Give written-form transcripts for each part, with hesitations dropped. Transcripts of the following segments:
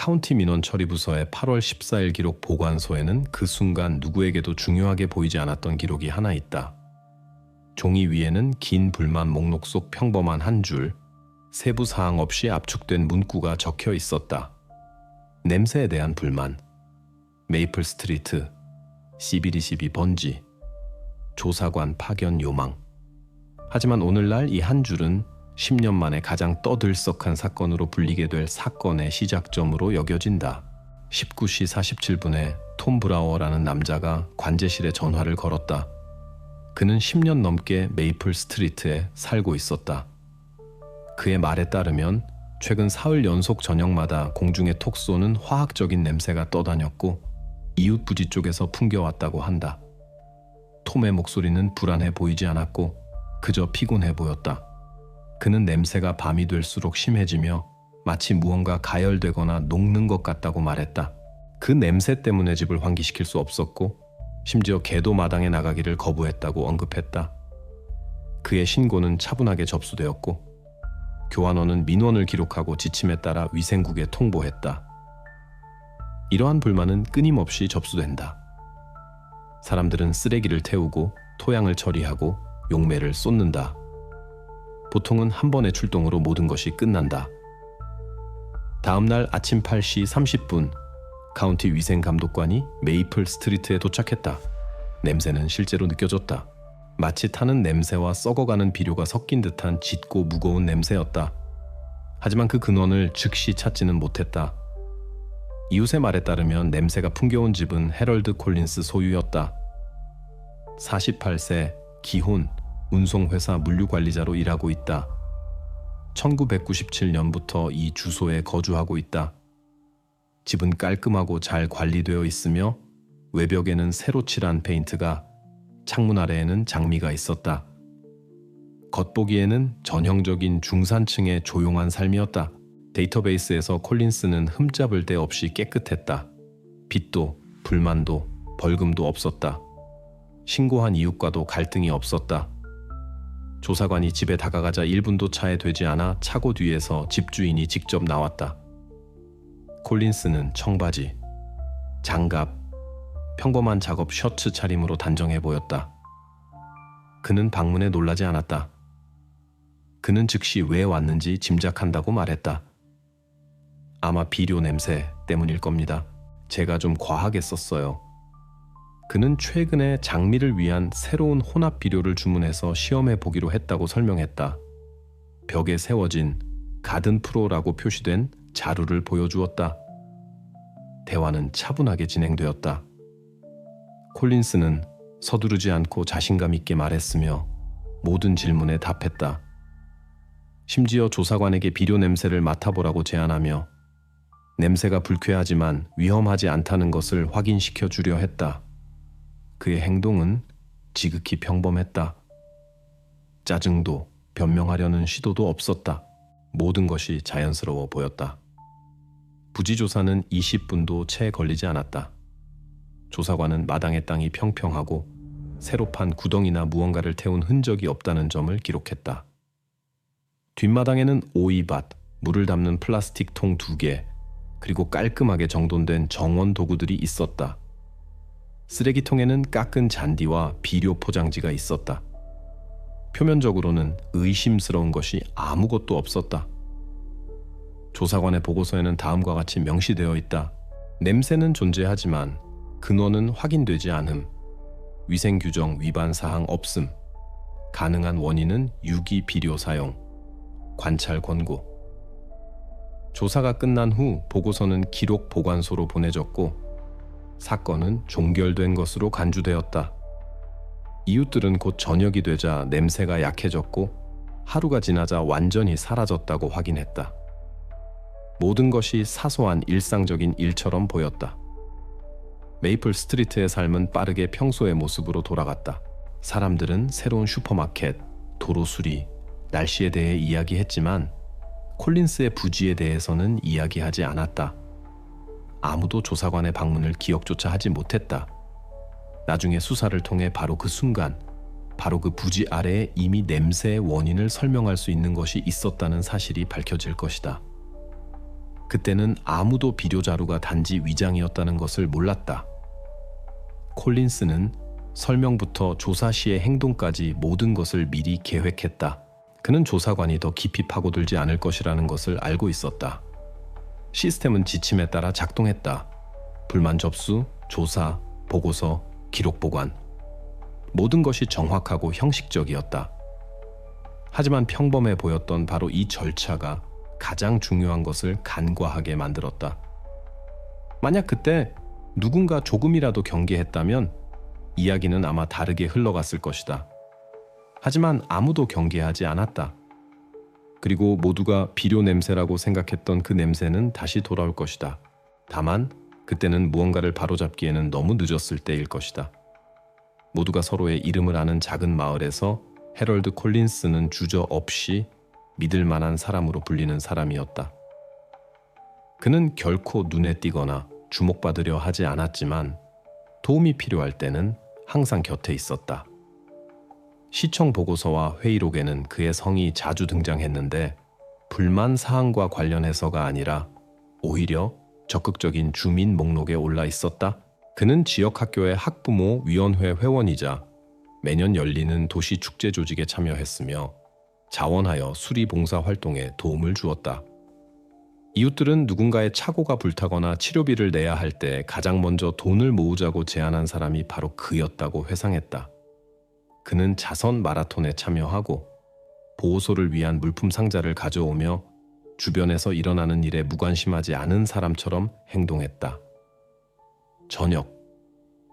카운티 민원 처리 부서의 8월 14일 기록 보관소에는 그 순간 누구에게도 중요하게 보이지 않았던 기록이 하나 있다. 종이 위에는 긴 불만 목록 속 평범한 한 줄, 세부 사항 없이 압축된 문구가 적혀 있었다. 냄새에 대한 불만, 메이플 스트리트, CBD12 번지, 조사관 파견 요망. 하지만 오늘날 이 한 줄은 10년 만에 가장 떠들썩한 사건으로 불리게 될 사건의 시작점으로 여겨진다. 19시 47분에 톰 브라워라는 남자가 관제실에 전화를 걸었다. 그는 10년 넘게 메이플 스트리트에 살고 있었다. 그의 말에 따르면 최근 사흘 연속 저녁마다 공중에 톡 쏘는 화학적인 냄새가 떠다녔고 이웃 부지 쪽에서 풍겨왔다고 한다. 톰의 목소리는 불안해 보이지 않았고 그저 피곤해 보였다. 그는 냄새가 밤이 될수록 심해지며 마치 무언가 가열되거나 녹는 것 같다고 말했다. 그 냄새 때문에 집을 환기시킬 수 없었고 심지어 개도 마당에 나가기를 거부했다고 언급했다. 그의 신고는 차분하게 접수되었고 교환원은 민원을 기록하고 지침에 따라 위생국에 통보했다. 이러한 불만은 끊임없이 접수된다. 사람들은 쓰레기를 태우고 토양을 처리하고 용매를 쏟는다. 보통은 한 번의 출동으로 모든 것이 끝난다. 다음 날 아침 8시 30분 카운티 위생감독관이 메이플 스트리트에 도착했다. 냄새는 실제로 느껴졌다. 마치 타는 냄새와 썩어가는 비료가 섞인 듯한 짙고 무거운 냄새였다. 하지만 그 근원을 즉시 찾지는 못했다. 이웃의 말에 따르면 냄새가 풍겨온 집은 해럴드 콜린스 소유였다. 48세, 기혼, 운송회사 물류관리자로 일하고 있다. 1997년부터 이 주소에 거주하고 있다. 집은 깔끔하고 잘 관리되어 있으며 외벽에는 새로 칠한 페인트가, 창문 아래에는 장미가 있었다. 겉보기에는 전형적인 중산층의 조용한 삶이었다. 데이터베이스에서 콜린스는 흠잡을 데 없이 깨끗했다. 빚도, 불만도, 벌금도 없었다. 신고한 이웃과도 갈등이 없었다. 조사관이 집에 다가가자 1분도 차에 되지 않아 차고 뒤에서 집주인이 직접 나왔다. 콜린스는 청바지, 장갑, 평범한 작업 셔츠 차림으로 단정해 보였다. 그는 방문에 놀라지 않았다. 그는 즉시 왜 왔는지 짐작한다고 말했다. 아마 비료 냄새 때문일 겁니다. 제가 좀 과하게 썼어요. 그는 최근에 장미를 위한 새로운 혼합 비료를 주문해서 시험해 보기로 했다고 설명했다. 벽에 세워진 가든 프로라고 표시된 자루를 보여주었다. 대화는 차분하게 진행되었다. 콜린스는 서두르지 않고 자신감 있게 말했으며 모든 질문에 답했다. 심지어 조사관에게 비료 냄새를 맡아보라고 제안하며 냄새가 불쾌하지만 위험하지 않다는 것을 확인시켜 주려 했다. 그의 행동은 지극히 평범했다. 짜증도 변명하려는 시도도 없었다. 모든 것이 자연스러워 보였다. 부지조사는 20분도 채 걸리지 않았다. 조사관은 마당의 땅이 평평하고 새로 판 구덩이나 무언가를 태운 흔적이 없다는 점을 기록했다. 뒷마당에는 오이밭, 물을 담는 플라스틱 통 2개, 그리고 깔끔하게 정돈된 정원 도구들이 있었다. 쓰레기통에는 깎은 잔디와 비료 포장지가 있었다. 표면적으로는 의심스러운 것이 아무것도 없었다. 조사관의 보고서에는 다음과 같이 명시되어 있다. 냄새는 존재하지만 근원은 확인되지 않음. 위생규정 위반 사항 없음. 가능한 원인은 유기 비료 사용. 관찰 권고. 조사가 끝난 후 보고서는 기록 보관소로 보내졌고 사건은 종결된 것으로 간주되었다. 이웃들은 곧 저녁이 되자 냄새가 약해졌고 하루가 지나자 완전히 사라졌다고 확인했다. 모든 것이 사소한 일상적인 일처럼 보였다. 메이플 스트리트의 삶은 빠르게 평소의 모습으로 돌아갔다. 사람들은 새로운 슈퍼마켓, 도로 수리, 날씨에 대해 이야기했지만 콜린스의 부지에 대해서는 이야기하지 않았다. 아무도 조사관의 방문을 기억조차 하지 못했다. 나중에 수사를 통해 바로 그 순간, 바로 그 부지 아래에 이미 냄새의 원인을 설명할 수 있는 것이 있었다는 사실이 밝혀질 것이다. 그때는 아무도 비료 자루가 단지 위장이었다는 것을 몰랐다. 콜린스는 설명부터 조사 시의 행동까지 모든 것을 미리 계획했다. 그는 조사관이 더 깊이 파고들지 않을 것이라는 것을 알고 있었다. 시스템은 지침에 따라 작동했다. 불만 접수, 조사, 보고서, 기록 보관. 모든 것이 정확하고 형식적이었다. 하지만 평범해 보였던 바로 이 절차가 가장 중요한 것을 간과하게 만들었다. 만약 그때 누군가 조금이라도 경계했다면 이야기는 아마 다르게 흘러갔을 것이다. 하지만 아무도 경계하지 않았다. 그리고 모두가 비료 냄새라고 생각했던 그 냄새는 다시 돌아올 것이다. 다만 그때는 무언가를 바로잡기에는 너무 늦었을 때일 것이다. 모두가 서로의 이름을 아는 작은 마을에서 해럴드 콜린스는 주저없이 믿을 만한 사람으로 불리는 사람이었다. 그는 결코 눈에 띄거나 주목받으려 하지 않았지만 도움이 필요할 때는 항상 곁에 있었다. 시청 보고서와 회의록에는 그의 성이 자주 등장했는데 불만 사항과 관련해서가 아니라 오히려 적극적인 주민 목록에 올라 있었다. 그는 지역 학교의 학부모 위원회 회원이자 매년 열리는 도시 축제 조직에 참여했으며 자원하여 수리 봉사 활동에 도움을 주었다. 이웃들은 누군가의 차고가 불타거나 치료비를 내야 할 때 가장 먼저 돈을 모으자고 제안한 사람이 바로 그였다고 회상했다. 그는 자선 마라톤에 참여하고 보호소를 위한 물품 상자를 가져오며 주변에서 일어나는 일에 무관심하지 않은 사람처럼 행동했다. 저녁,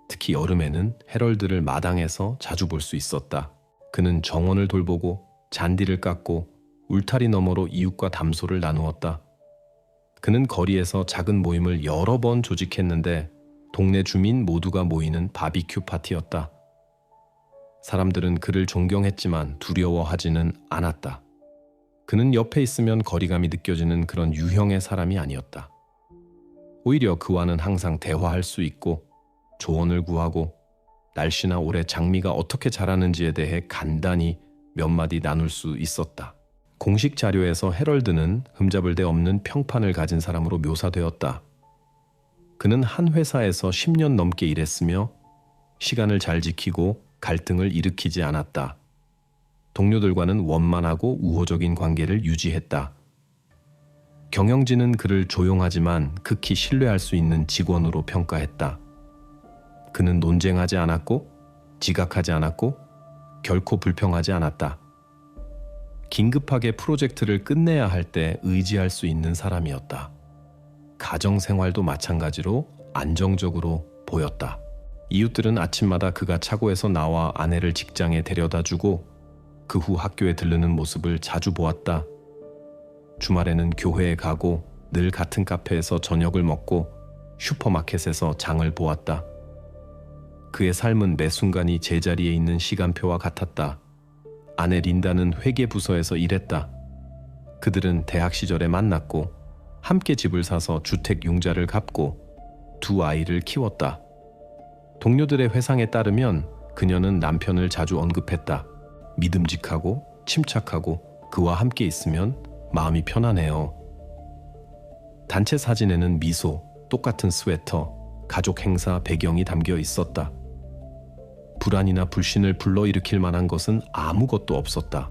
특히 여름에는 해럴드를 마당에서 자주 볼 수 있었다. 그는 정원을 돌보고 잔디를 깎고 울타리 너머로 이웃과 담소를 나누었다. 그는 거리에서 작은 모임을 여러 번 조직했는데 동네 주민 모두가 모이는 바비큐 파티였다. 사람들은 그를 존경했지만 두려워하지는 않았다. 그는 옆에 있으면 거리감이 느껴지는 그런 유형의 사람이 아니었다. 오히려 그와는 항상 대화할 수 있고 조언을 구하고 날씨나 올해 장미가 어떻게 자라는지에 대해 간단히 몇 마디 나눌 수 있었다. 공식 자료에서 해럴드는 흠잡을 데 없는 평판을 가진 사람으로 묘사되었다. 그는 한 회사에서 10년 넘게 일했으며 시간을 잘 지키고 갈등을 일으키지 않았다. 동료들과는 원만하고 우호적인 관계를 유지했다. 경영진은 그를 조용하지만 극히 신뢰할 수 있는 직원으로 평가했다. 그는 논쟁하지 않았고 지각하지 않았고 결코 불평하지 않았다. 긴급하게 프로젝트를 끝내야 할 때 의지할 수 있는 사람이었다. 가정 생활도 마찬가지로 안정적으로 보였다. 이웃들은 아침마다 그가 차고에서 나와 아내를 직장에 데려다주고 그 후 학교에 들르는 모습을 자주 보았다. 주말에는 교회에 가고 늘 같은 카페에서 저녁을 먹고 슈퍼마켓에서 장을 보았다. 그의 삶은 매 순간이 제자리에 있는 시간표와 같았다. 아내 린다는 회계부서에서 일했다. 그들은 대학 시절에 만났고 함께 집을 사서 주택 융자를 갚고 두 아이를 키웠다. 동료들의 회상에 따르면 그녀는 남편을 자주 언급했다. 믿음직하고 침착하고 그와 함께 있으면 마음이 편안해요. 단체 사진에는 미소, 똑같은 스웨터, 가족 행사 배경이 담겨 있었다. 불안이나 불신을 불러일으킬 만한 것은 아무것도 없었다.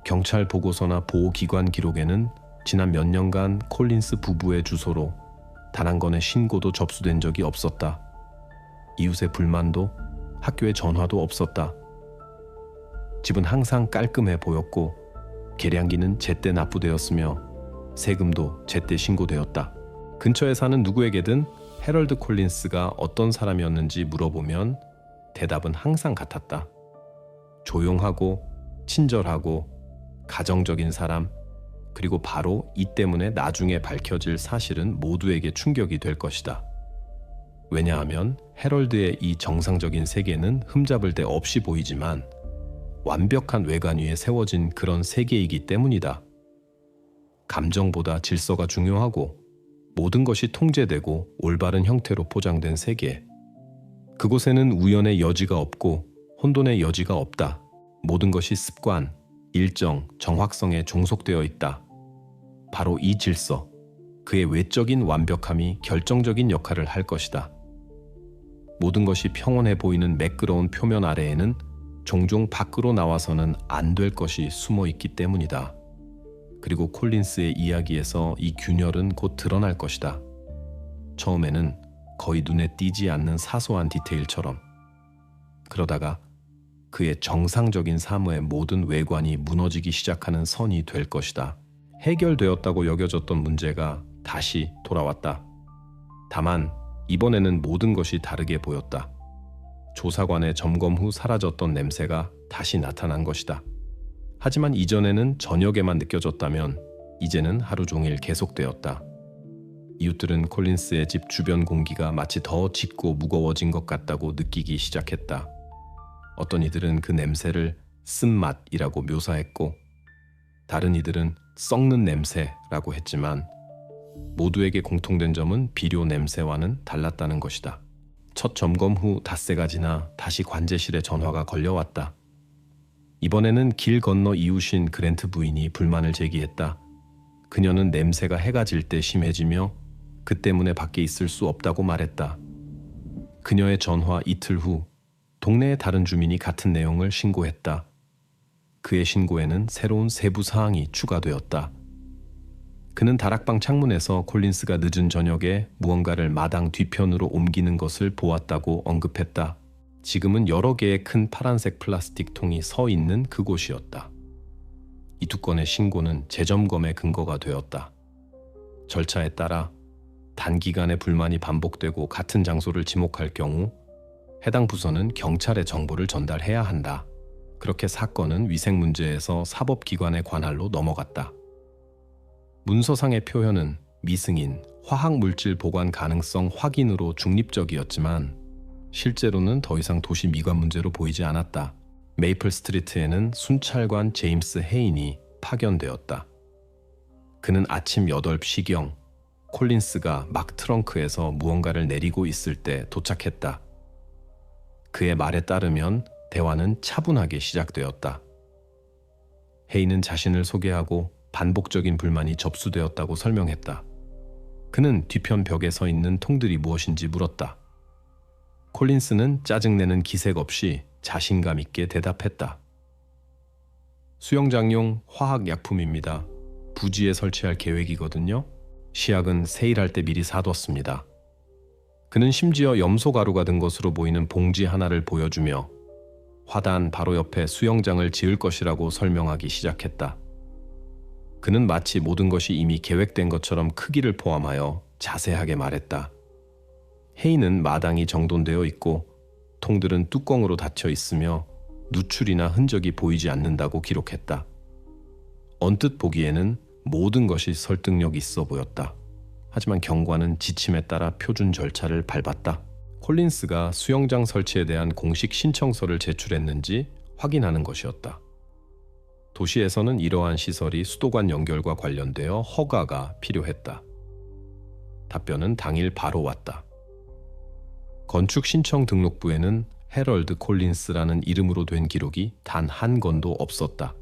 경찰 보고서나 보호기관 기록에는 지난 몇 년간 콜린스 부부의 주소로 단 한 건의 신고도 접수된 적이 없었다. 이웃의 불만도 학교에 전화도 없었다. 집은 항상 깔끔해 보였고 계량기는 제때 납부되었으며 세금도 제때 신고되었다. 근처에 사는 누구에게든 해럴드 콜린스가 어떤 사람이었는지 물어보면 대답은 항상 같았다. 조용하고 친절하고 가정적인 사람, 그리고 바로 이 때문에 나중에 밝혀질 사실은 모두에게 충격이 될 것이다. 왜냐하면 해럴드의 이 정상적인 세계는 흠잡을 데 없이 보이지만 완벽한 외관 위에 세워진 그런 세계이기 때문이다. 감정보다 질서가 중요하고 모든 것이 통제되고 올바른 형태로 포장된 세계. 그곳에는 우연의 여지가 없고 혼돈의 여지가 없다. 모든 것이 습관, 일정, 정확성에 종속되어 있다. 바로 이 질서, 그의 외적인 완벽함이 결정적인 역할을 할 것이다. 모든 것이 평온해 보이는 매끄러운 표면 아래에는 종종 밖으로 나와서는 안 될 것이 숨어 있기 때문이다. 그리고 콜린스의 이야기에서 이 균열은 곧 드러날 것이다. 처음에는 거의 눈에 띄지 않는 사소한 디테일처럼. 그러다가 그의 정상적인 사무의 모든 외관이 무너지기 시작하는 선이 될 것이다. 해결되었다고 여겨졌던 문제가 다시 돌아왔다. 다만 이번에는 모든 것이 다르게 보였다. 조사관의 점검 후 사라졌던 냄새가 다시 나타난 것이다. 하지만 이전에는 저녁에만 느껴졌다면 이제는 하루 종일 계속되었다. 이웃들은 콜린스의 집 주변 공기가 마치 더 짙고 무거워진 것 같다고 느끼기 시작했다. 어떤 이들은 그 냄새를 쓴맛이라고 묘사했고, 다른 이들은 썩는 냄새라고 했지만 모두에게 공통된 점은 비료 냄새와는 달랐다는 것이다. 첫 점검 후 닷새가 지나 다시 관제실에 전화가 걸려왔다. 이번에는 길 건너 이웃인 그랜트 부인이 불만을 제기했다. 그녀는 냄새가 해가 질 때 심해지며 그 때문에 밖에 있을 수 없다고 말했다. 그녀의 전화 이틀 후 동네의 다른 주민이 같은 내용을 신고했다. 그의 신고에는 새로운 세부 사항이 추가되었다. 그는 다락방 창문에서 콜린스가 늦은 저녁에 무언가를 마당 뒤편으로 옮기는 것을 보았다고 언급했다. 지금은 여러 개의 큰 파란색 플라스틱 통이 서 있는 그곳이었다. 이 두 건의 신고는 재점검의 근거가 되었다. 절차에 따라 단기간에 불만이 반복되고 같은 장소를 지목할 경우 해당 부서는 경찰에 정보를 전달해야 한다. 그렇게 사건은 위생 문제에서 사법기관의 관할로 넘어갔다. 문서상의 표현은 미승인, 화학물질 보관 가능성 확인으로 중립적이었지만 실제로는 더 이상 도시 미관 문제로 보이지 않았다. 메이플 스트리트에는 순찰관 제임스 헤인이 파견되었다. 그는 아침 8시경 콜린스가 막 트렁크에서 무언가를 내리고 있을 때 도착했다. 그의 말에 따르면 대화는 차분하게 시작되었다. 헤인은 자신을 소개하고 반복적인 불만이 접수되었다고 설명했다. 그는 뒤편 벽에 서 있는 통들이 무엇인지 물었다. 콜린스는 짜증내는 기색 없이 자신감 있게 대답했다. 수영장용 화학약품입니다. 부지에 설치할 계획이거든요. 시약은 세일할 때 미리 사뒀습니다. 그는 심지어 염소 가루가 든 것으로 보이는 봉지 하나를 보여주며 화단 바로 옆에 수영장을 지을 것이라고 설명하기 시작했다. 그는 마치 모든 것이 이미 계획된 것처럼 크기를 포함하여 자세하게 말했다. 헤이는 마당이 정돈되어 있고 통들은 뚜껑으로 닫혀 있으며 누출이나 흔적이 보이지 않는다고 기록했다. 언뜻 보기에는 모든 것이 설득력 있어 보였다. 하지만 경관은 지침에 따라 표준 절차를 밟았다. 콜린스가 수영장 설치에 대한 공식 신청서를 제출했는지 확인하는 것이었다. 도시에서는 이러한 시설이 수도관 연결과 관련되어 허가가 필요했다. 답변은 당일 바로 왔다. 건축 신청 등록부에는 해럴드 콜린스라는 이름으로 된 기록이 단 한 건도 없었다.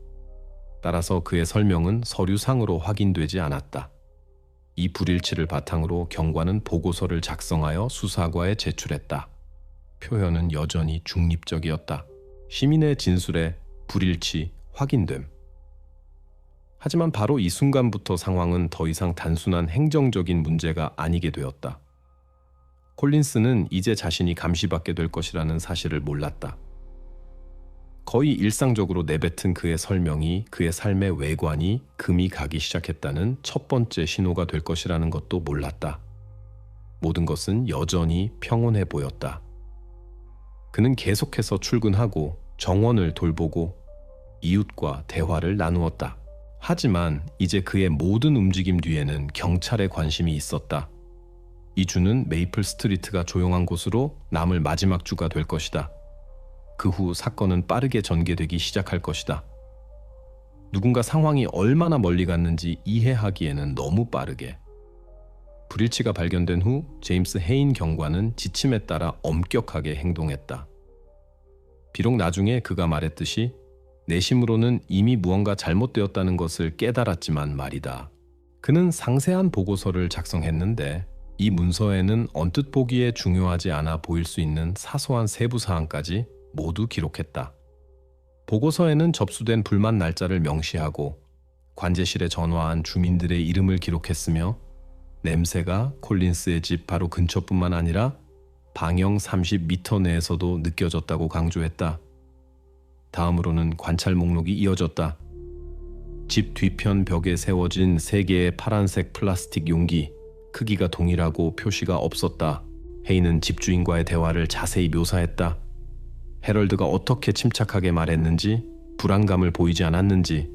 따라서 그의 설명은 서류상으로 확인되지 않았다. 이 불일치를 바탕으로 경관은 보고서를 작성하여 수사과에 제출했다. 표현은 여전히 중립적이었다. 시민의 진술에 불일치 확인됨. 하지만 바로 이 순간부터 상황은 더 이상 단순한 행정적인 문제가 아니게 되었다. 콜린스는 이제 자신이 감시받게 될 것이라는 사실을 몰랐다. 거의 일상적으로 내뱉은 그의 설명이 그의 삶의 외관이 금이 가기 시작했다는 첫 번째 신호가 될 것이라는 것도 몰랐다. 모든 것은 여전히 평온해 보였다. 그는 계속해서 출근하고 정원을 돌보고 이웃과 대화를 나누었다. 하지만 이제 그의 모든 움직임 뒤에는 경찰의 관심이 있었다. 이 주는 메이플 스트리트가 조용한 곳으로 남을 마지막 주가 될 것이다. 그 후 사건은 빠르게 전개되기 시작할 것이다. 누군가 상황이 얼마나 멀리 갔는지 이해하기에는 너무 빠르게. 불일치가 발견된 후 제임스 헤인 경관은 지침에 따라 엄격하게 행동했다. 비록 나중에 그가 말했듯이 내심으로는 이미 무언가 잘못되었다는 것을 깨달았지만 말이다. 그는 상세한 보고서를 작성했는데 이 문서에는 언뜻 보기에 중요하지 않아 보일 수 있는 사소한 세부 사항까지 모두 기록했다. 보고서에는 접수된 불만 날짜를 명시하고 관제실에 전화한 주민들의 이름을 기록했으며 냄새가 콜린스의 집 바로 근처뿐만 아니라 방형 30m 내에서도 느껴졌다고 강조했다. 다음으로는 관찰 목록이 이어졌다. 집 뒤편 벽에 세워진 3개의 파란색 플라스틱 용기, 크기가 동일하고 표시가 없었다. 헤이는 집주인과의 대화를 자세히 묘사했다. 해럴드가 어떻게 침착하게 말했는지, 불안감을 보이지 않았는지,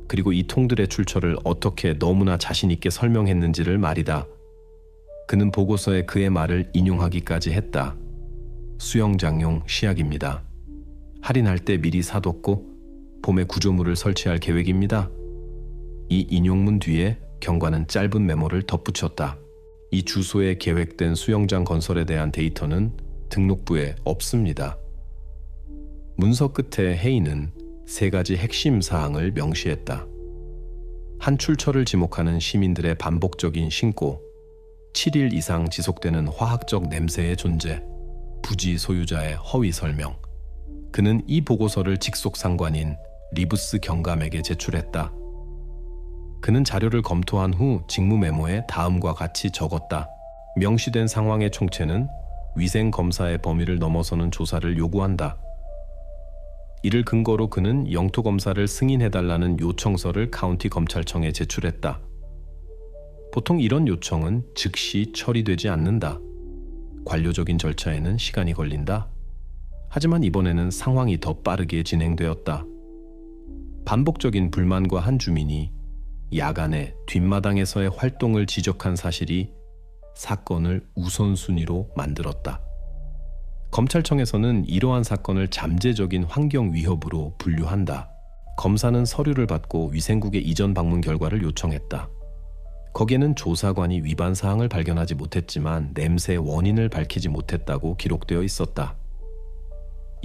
그리고 이 통들의 출처를 어떻게 너무나 자신 있게 설명했는지를 말이다. 그는 보고서에 그의 말을 인용하기까지 했다. 수영장용 시약입니다. 할인할 때 미리 사뒀고 봄에 구조물을 설치할 계획입니다. 이 인용문 뒤에 경관은 짧은 메모를 덧붙였다. 이 주소에 계획된 수영장 건설에 대한 데이터는 등록부에 없습니다. 문서 끝에 헤이는 3가지 핵심 사항을 명시했다. 한 출처를 지목하는 시민들의 반복적인 신고, 7일 이상 지속되는 화학적 냄새의 존재, 부지 소유자의 허위 설명. 그는 이 보고서를 직속상관인 리브스 경감에게 제출했다. 그는 자료를 검토한 후 직무 메모에 다음과 같이 적었다. 명시된 상황의 총체는 위생검사의 범위를 넘어서는 조사를 요구한다. 이를 근거로 그는 영토검사를 승인해달라는 요청서를 카운티 검찰청에 제출했다. 보통 이런 요청은 즉시 처리되지 않는다. 관료적인 절차에는 시간이 걸린다. 하지만 이번에는 상황이 더 빠르게 진행되었다. 반복적인 불만과 한 주민이 야간에 뒷마당에서의 활동을 지적한 사실이 사건을 우선순위로 만들었다. 검찰청에서는 이러한 사건을 잠재적인 환경 위협으로 분류한다. 검사는 서류를 받고 위생국에 이전 방문 결과를 요청했다. 거기에는 조사관이 위반 사항을 발견하지 못했지만 냄새의 원인을 밝히지 못했다고 기록되어 있었다.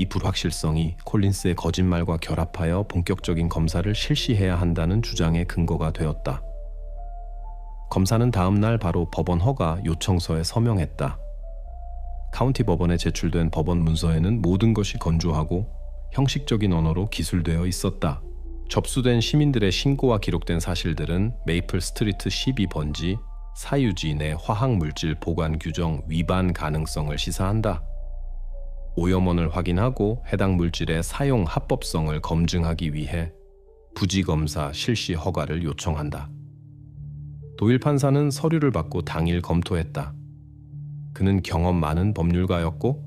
이 불확실성이 콜린스의 거짓말과 결합하여 본격적인 검사를 실시해야 한다는 주장의 근거가 되었다. 검사는 다음 날 바로 법원 허가 요청서에 서명했다. 카운티 법원에 제출된 법원 문서에는 모든 것이 건조하고 형식적인 언어로 기술되어 있었다. 접수된 시민들의 신고와 기록된 사실들은 메이플 스트리트 12번지 사유지 내 화학물질 보관 규정 위반 가능성을 시사한다. 오염원을 확인하고 해당 물질의 사용 합법성을 검증하기 위해 부지검사 실시 허가를 요청한다. 도일 판사는 서류를 받고 당일 검토했다. 그는 경험 많은 법률가였고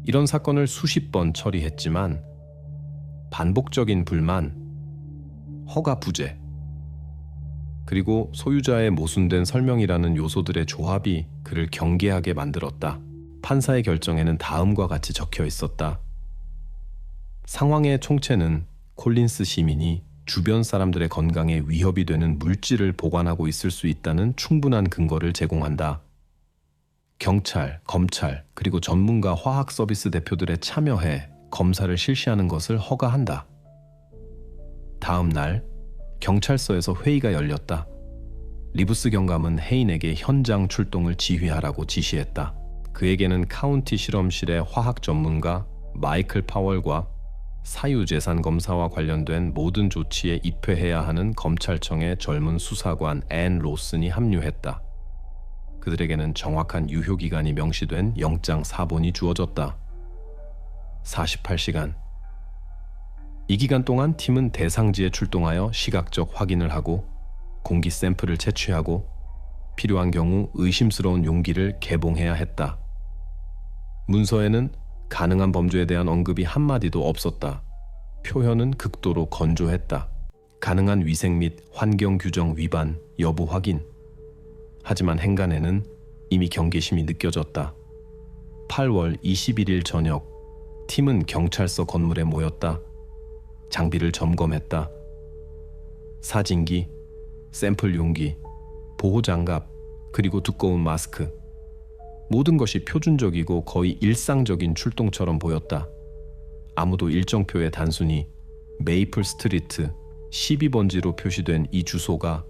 이런 사건을 수십 번 처리했지만 반복적인 불만, 허가 부재, 그리고 소유자의 모순된 설명이라는 요소들의 조합이 그를 경계하게 만들었다. 판사의 결정에는 다음과 같이 적혀 있었다. 상황의 총체는 콜린스 시민이 주변 사람들의 건강에 위협이 되는 물질을 보관하고 있을 수 있다는 충분한 근거를 제공한다. 경찰, 검찰, 그리고 전문가 화학 서비스 대표들에 참여해 검사를 실시하는 것을 허가한다. 다음 날 경찰서에서 회의가 열렸다. 리브스 경감은 헤인에게 현장 출동을 지휘하라고 지시했다. 그에게는 카운티 실험실의 화학 전문가 마이클 파월과 사유재산 검사와 관련된 모든 조치에 입회해야 하는 검찰청의 젊은 수사관 앤 로슨이 합류했다. 그들에게는 정확한 유효기간이 명시된 영장 사본이 주어졌다. 48시간. 이 기간 동안 팀은 대상지에 출동하여 시각적 확인을 하고 공기 샘플을 채취하고 필요한 경우 의심스러운 용기를 개봉해야 했다. 문서에는 가능한 범죄에 대한 언급이 한마디도 없었다. 표현은 극도로 건조했다. 가능한 위생 및 환경 규정 위반 여부 확인. 하지만 행간에는 이미 경계심이 느껴졌다. 8월 21일 저녁, 팀은 경찰서 건물에 모였다. 장비를 점검했다. 사진기, 샘플 용기, 보호장갑, 그리고 두꺼운 마스크. 모든 것이 표준적이고 거의 일상적인 출동처럼 보였다. 아무도 일정표에 단순히 메이플 스트리트 12번지로 표시된 이 주소가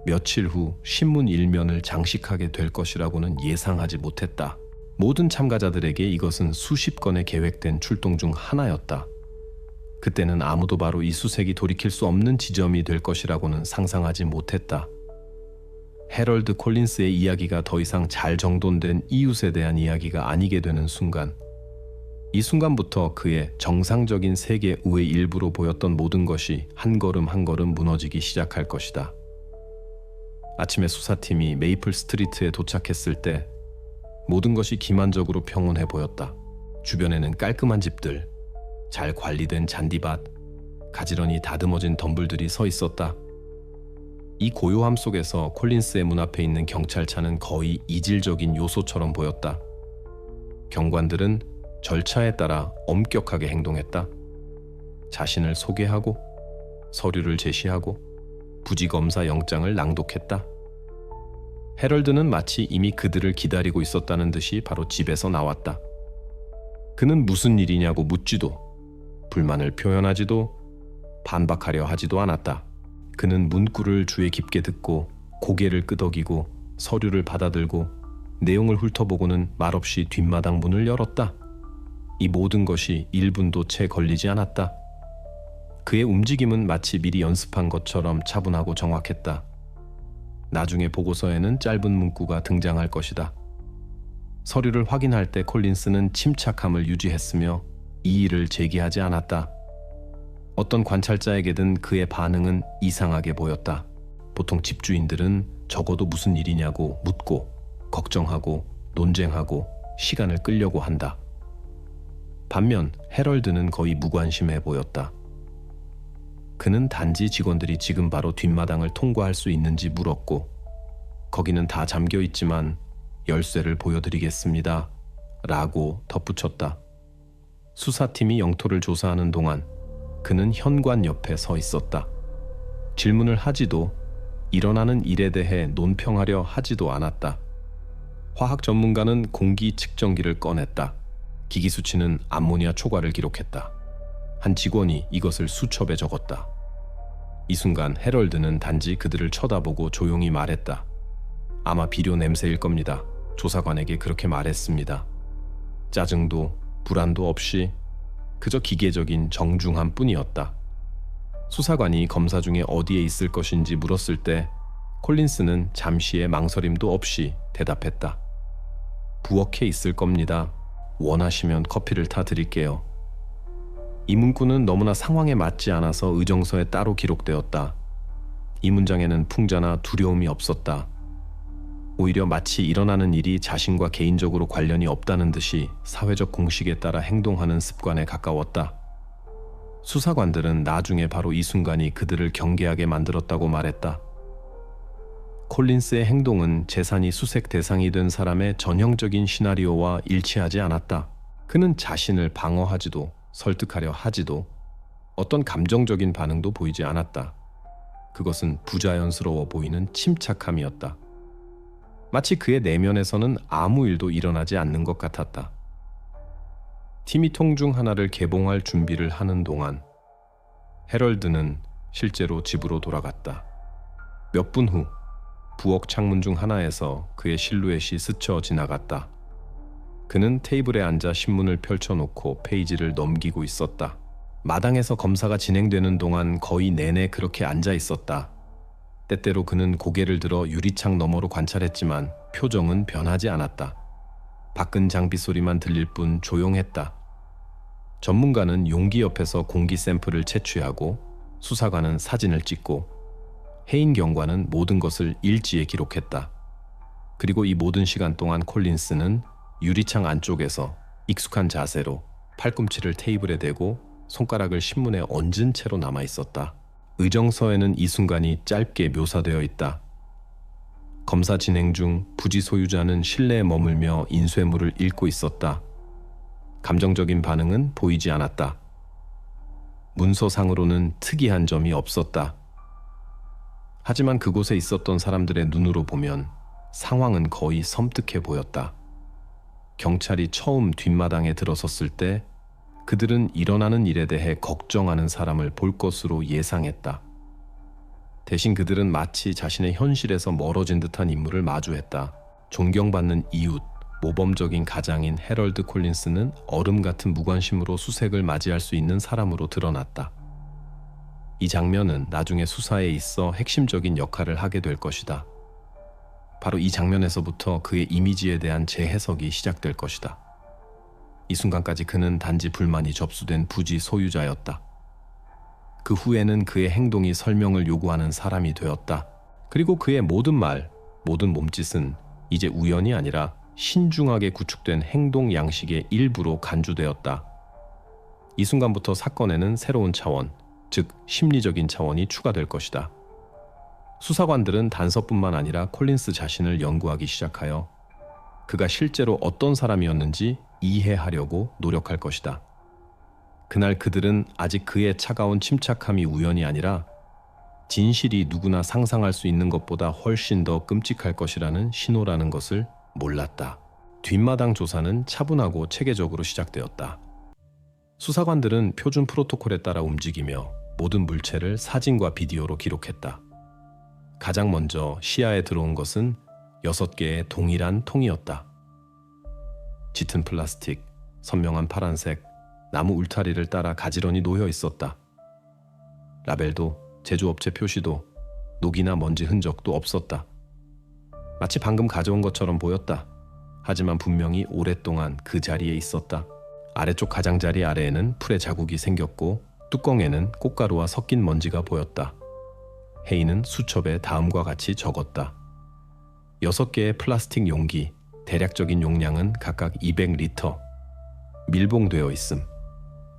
며칠 후 신문 일면을 장식하게 될 것이라고는 예상하지 못했다. 모든 참가자들에게 이것은 수십 건의 계획된 출동 중 하나였다. 그때는 아무도 바로 이 수색이 돌이킬 수 없는 지점이 될 것이라고는 상상하지 못했다. 해럴드 콜린스의 이야기가 더 이상 잘 정돈된 이웃에 대한 이야기가 아니게 되는 순간, 이 순간부터 그의 정상적인 세계 우의 일부로 보였던 모든 것이 한 걸음 한 걸음 무너지기 시작할 것이다. 아침에 수사팀이 메이플 스트리트에 도착했을 때 모든 것이 기만적으로 평온해 보였다. 주변에는 깔끔한 집들, 잘 관리된 잔디밭, 가지런히 다듬어진 덤불들이 서 있었다. 이 고요함 속에서 콜린스의 문 앞에 있는 경찰차는 거의 이질적인 요소처럼 보였다. 경관들은 절차에 따라 엄격하게 행동했다. 자신을 소개하고 서류를 제시하고 부지검사 영장을 낭독했다. 해럴드는 마치 이미 그들을 기다리고 있었다는 듯이 바로 집에서 나왔다. 그는 무슨 일이냐고 묻지도 불만을 표현하지도 반박하려 하지도 않았다. 그는 문구를 주의 깊게 듣고 고개를 끄덕이고 서류를 받아들고 내용을 훑어보고는 말없이 뒷마당 문을 열었다. 이 모든 것이 1분도 채 걸리지 않았다. 그의 움직임은 마치 미리 연습한 것처럼 차분하고 정확했다. 나중에 보고서에는 짧은 문구가 등장할 것이다. 서류를 확인할 때 콜린스는 침착함을 유지했으며 이의를 제기하지 않았다. 어떤 관찰자에게든 그의 반응은 이상하게 보였다. 보통 집주인들은 적어도 무슨 일이냐고 묻고 걱정하고 논쟁하고 시간을 끌려고 한다. 반면 해럴드는 거의 무관심해 보였다. 그는 단지 직원들이 지금 바로 뒷마당을 통과할 수 있는지 물었고, 거기는 다 잠겨 있지만 열쇠를 보여드리겠습니다 라고 덧붙였다. 수사팀이 영토를 조사하는 동안 그는 현관 옆에 서 있었다. 질문을 하지도 일어나는 일에 대해 논평하려 하지도 않았다. 화학 전문가는 공기 측정기를 꺼냈다. 기기 수치는 암모니아 초과를 기록했다. 한 직원이 이것을 수첩에 적었다. 이 순간 해럴드는 단지 그들을 쳐다보고 조용히 말했다. 아마 비료 냄새일 겁니다. 조사관에게 그렇게 말했습니다. 짜증도 불안도 없이 그저 기계적인 정중함 뿐이었다. 수사관이 검사 중에 어디에 있을 것인지 물었을 때 콜린스는 잠시의 망설임도 없이 대답했다. 부엌에 있을 겁니다. 원하시면 커피를 타드릴게요. 이 문구는 너무나 상황에 맞지 않아서 의정서에 따로 기록되었다. 이 문장에는 풍자나 두려움이 없었다. 오히려 마치 일어나는 일이 자신과 개인적으로 관련이 없다는 듯이 사회적 공식에 따라 행동하는 습관에 가까웠다. 수사관들은 나중에 바로 이 순간이 그들을 경계하게 만들었다고 말했다. 콜린스의 행동은 재산이 수색 대상이 된 사람의 전형적인 시나리오와 일치하지 않았다. 그는 자신을 방어하지도 설득하려 하지도 어떤 감정적인 반응도 보이지 않았다. 그것은 부자연스러워 보이는 침착함이었다. 마치 그의 내면에서는 아무 일도 일어나지 않는 것 같았다. 팀이 통 중 하나를 개봉할 준비를 하는 동안 해럴드는 실제로 집으로 돌아갔다. 몇 분 후 부엌 창문 중 하나에서 그의 실루엣이 스쳐 지나갔다. 그는 테이블에 앉아 신문을 펼쳐놓고 페이지를 넘기고 있었다. 마당에서 검사가 진행되는 동안 거의 내내 그렇게 앉아 있었다. 때때로 그는 고개를 들어 유리창 너머로 관찰했지만 표정은 변하지 않았다. 밖은 장비 소리만 들릴 뿐 조용했다. 전문가는 용기 옆에서 공기 샘플을 채취하고 수사관은 사진을 찍고 해인 경관은 모든 것을 일지에 기록했다. 그리고 이 모든 시간 동안 콜린스는 유리창 안쪽에서 익숙한 자세로 팔꿈치를 테이블에 대고 손가락을 신문에 얹은 채로 남아 있었다. 의정서에는 이 순간이 짧게 묘사되어 있다. 검사 진행 중 부지 소유자는 실내에 머물며 인쇄물을 읽고 있었다. 감정적인 반응은 보이지 않았다. 문서상으로는 특이한 점이 없었다. 하지만 그곳에 있었던 사람들의 눈으로 보면 상황은 거의 섬뜩해 보였다. 경찰이 처음 뒷마당에 들어섰을 때 그들은 일어나는 일에 대해 걱정하는 사람을 볼 것으로 예상했다. 대신 그들은 마치 자신의 현실에서 멀어진 듯한 인물을 마주했다. 존경받는 이웃, 모범적인 가장인 해럴드 콜린스는 얼음 같은 무관심으로 수색을 맞이할 수 있는 사람으로 드러났다. 이 장면은 나중에 수사에 있어 핵심적인 역할을 하게 될 것이다. 바로 이 장면에서부터 그의 이미지에 대한 재해석이 시작될 것이다. 이 순간까지 그는 단지 불만이 접수된 부지 소유자였다. 그 후에는 그의 행동이 설명을 요구하는 사람이 되었다. 그리고 그의 모든 말, 모든 몸짓은 이제 우연이 아니라 신중하게 구축된 행동 양식의 일부로 간주되었다. 이 순간부터 사건에는 새로운 차원, 즉 심리적인 차원이 추가될 것이다. 수사관들은 단서뿐만 아니라 콜린스 자신을 연구하기 시작하여 그가 실제로 어떤 사람이었는지 이해하려고 노력할 것이다. 그날 그들은 아직 그의 차가운 침착함이 우연이 아니라 진실이 누구나 상상할 수 있는 것보다 훨씬 더 끔찍할 것이라는 신호라는 것을 몰랐다. 뒷마당 조사는 차분하고 체계적으로 시작되었다. 수사관들은 표준 프로토콜에 따라 움직이며 모든 물체를 사진과 비디오로 기록했다. 가장 먼저 시야에 들어온 것은 6개의 동일한 통이었다. 짙은 플라스틱, 선명한 파란색, 나무 울타리를 따라 가지런히 놓여 있었다. 라벨도 제조업체 표시도 녹이나 먼지 흔적도 없었다. 마치 방금 가져온 것처럼 보였다. 하지만 분명히 오랫동안 그 자리에 있었다. 아래쪽 가장자리 아래에는 풀의 자국이 생겼고 뚜껑에는 꽃가루와 섞인 먼지가 보였다. 헤이는 수첩에 다음과 같이 적었다. 6개의 플라스틱 용기, 대략적인 용량은 각각 200리터. 밀봉되어 있음.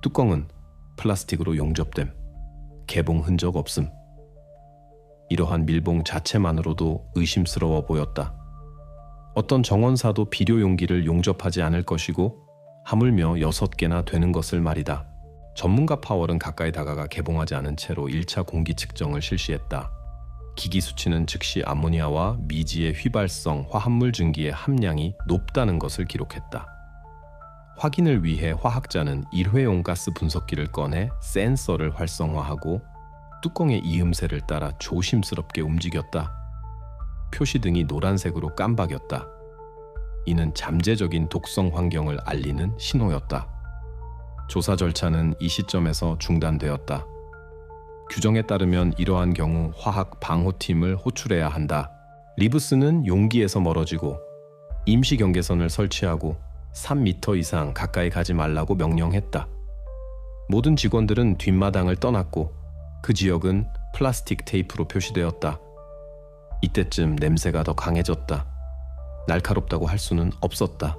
뚜껑은 플라스틱으로 용접됨. 개봉 흔적 없음. 이러한 밀봉 자체만으로도 의심스러워 보였다. 어떤 정원사도 비료 용기를 용접하지 않을 것이고 하물며 6개나 되는 것을 말이다. 전문가 파월은 가까이 다가가 개봉하지 않은 채로 1차 공기 측정을 실시했다. 기기 수치는 즉시 암모니아와 미지의 휘발성 화합물 증기의 함량이 높다는 것을 기록했다. 확인을 위해 화학자는 일회용 가스 분석기를 꺼내 센서를 활성화하고 뚜껑의 이음새를 따라 조심스럽게 움직였다. 표시등이 노란색으로 깜박였다. 이는 잠재적인 독성 환경을 알리는 신호였다. 조사 절차는 이 시점에서 중단되었다. 규정에 따르면 이러한 경우 화학 방호팀을 호출해야 한다. 리브스는 용기에서 멀어지고 임시 경계선을 설치하고 3m 이상 가까이 가지 말라고 명령했다. 모든 직원들은 뒷마당을 떠났고 그 지역은 플라스틱 테이프로 표시되었다. 이때쯤 냄새가 더 강해졌다. 날카롭다고 할 수는 없었다.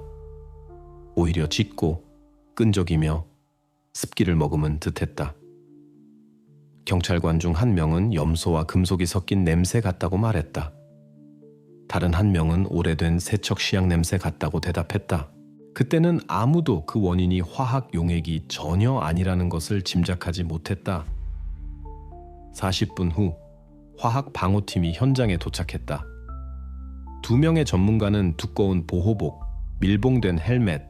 오히려 짙고 끈적이며 습기를 머금은 듯했다. 경찰관 중 한 명은 염소와 금속이 섞인 냄새 같다고 말했다. 다른 한 명은 오래된 세척 시약 냄새 같다고 대답했다. 그때는 아무도 그 원인이 화학 용액이 전혀 아니라는 것을 짐작하지 못했다. 40분 후 화학 방호팀이 현장에 도착했다. 2명의 전문가는 두꺼운 보호복, 밀봉된 헬멧,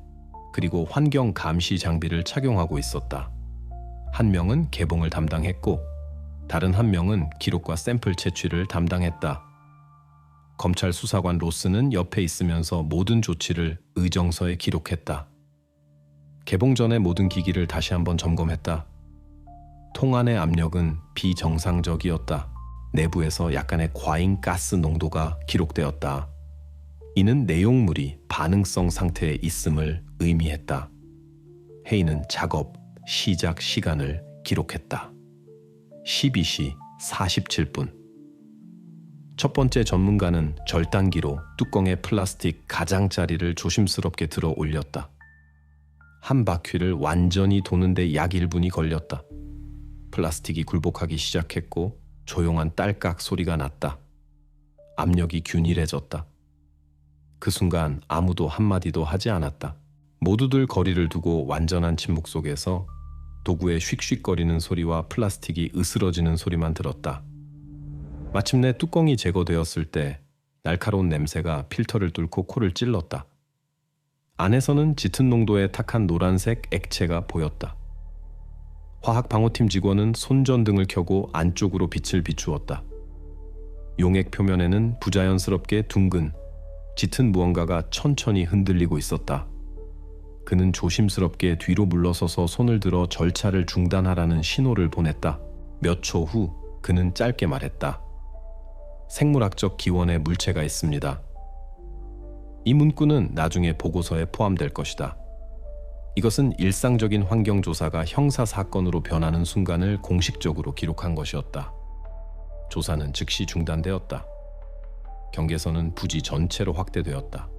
그리고 환경 감시 장비를 착용하고 있었다. 한 명은 개봉을 담당했고 다른 한 명은 기록과 샘플 채취를 담당했다. 검찰 수사관 로스는 옆에 있으면서 모든 조치를 의정서에 기록했다. 개봉 전에 모든 기기를 다시 한번 점검했다. 통 안의 압력은 비정상적이었다. 내부에서 약간의 과잉 가스 농도가 기록되었다. 이는 내용물이 반응성 상태에 있음을 의미했다. 헤이는 작업 시작 시간을 기록했다. 12시 47분. 첫 번째 전문가는 절단기로 뚜껑의 플라스틱 가장자리를 조심스럽게 들어 올렸다. 한 바퀴를 완전히 도는데 약 1분이 걸렸다. 플라스틱이 굴복하기 시작했고 조용한 딸깍 소리가 났다. 압력이 균일해졌다. 그 순간 아무도 한마디도 하지 않았다. 모두들 거리를 두고 완전한 침묵 속에서 도구의 휙휙거리는 소리와 플라스틱이 으스러지는 소리만 들었다. 마침내 뚜껑이 제거되었을 때 날카로운 냄새가 필터를 뚫고 코를 찔렀다. 안에서는 짙은 농도의 탁한 노란색 액체가 보였다. 화학 방호팀 직원은 손전등을 켜고 안쪽으로 빛을 비추었다. 용액 표면에는 부자연스럽게 둥근, 짙은 무언가가 천천히 흔들리고 있었다. 그는 조심스럽게 뒤로 물러서서 손을 들어 절차를 중단하라는 신호를 보냈다. 몇 초 후 그는 짧게 말했다. 생물학적 기원의 물체가 있습니다. 이 문구는 나중에 보고서에 포함될 것이다. 이것은 일상적인 환경조사가 형사사건으로 변하는 순간을 공식적으로 기록한 것이었다. 조사는 즉시 중단되었다. 경계선은 부지 전체로 확대되었다.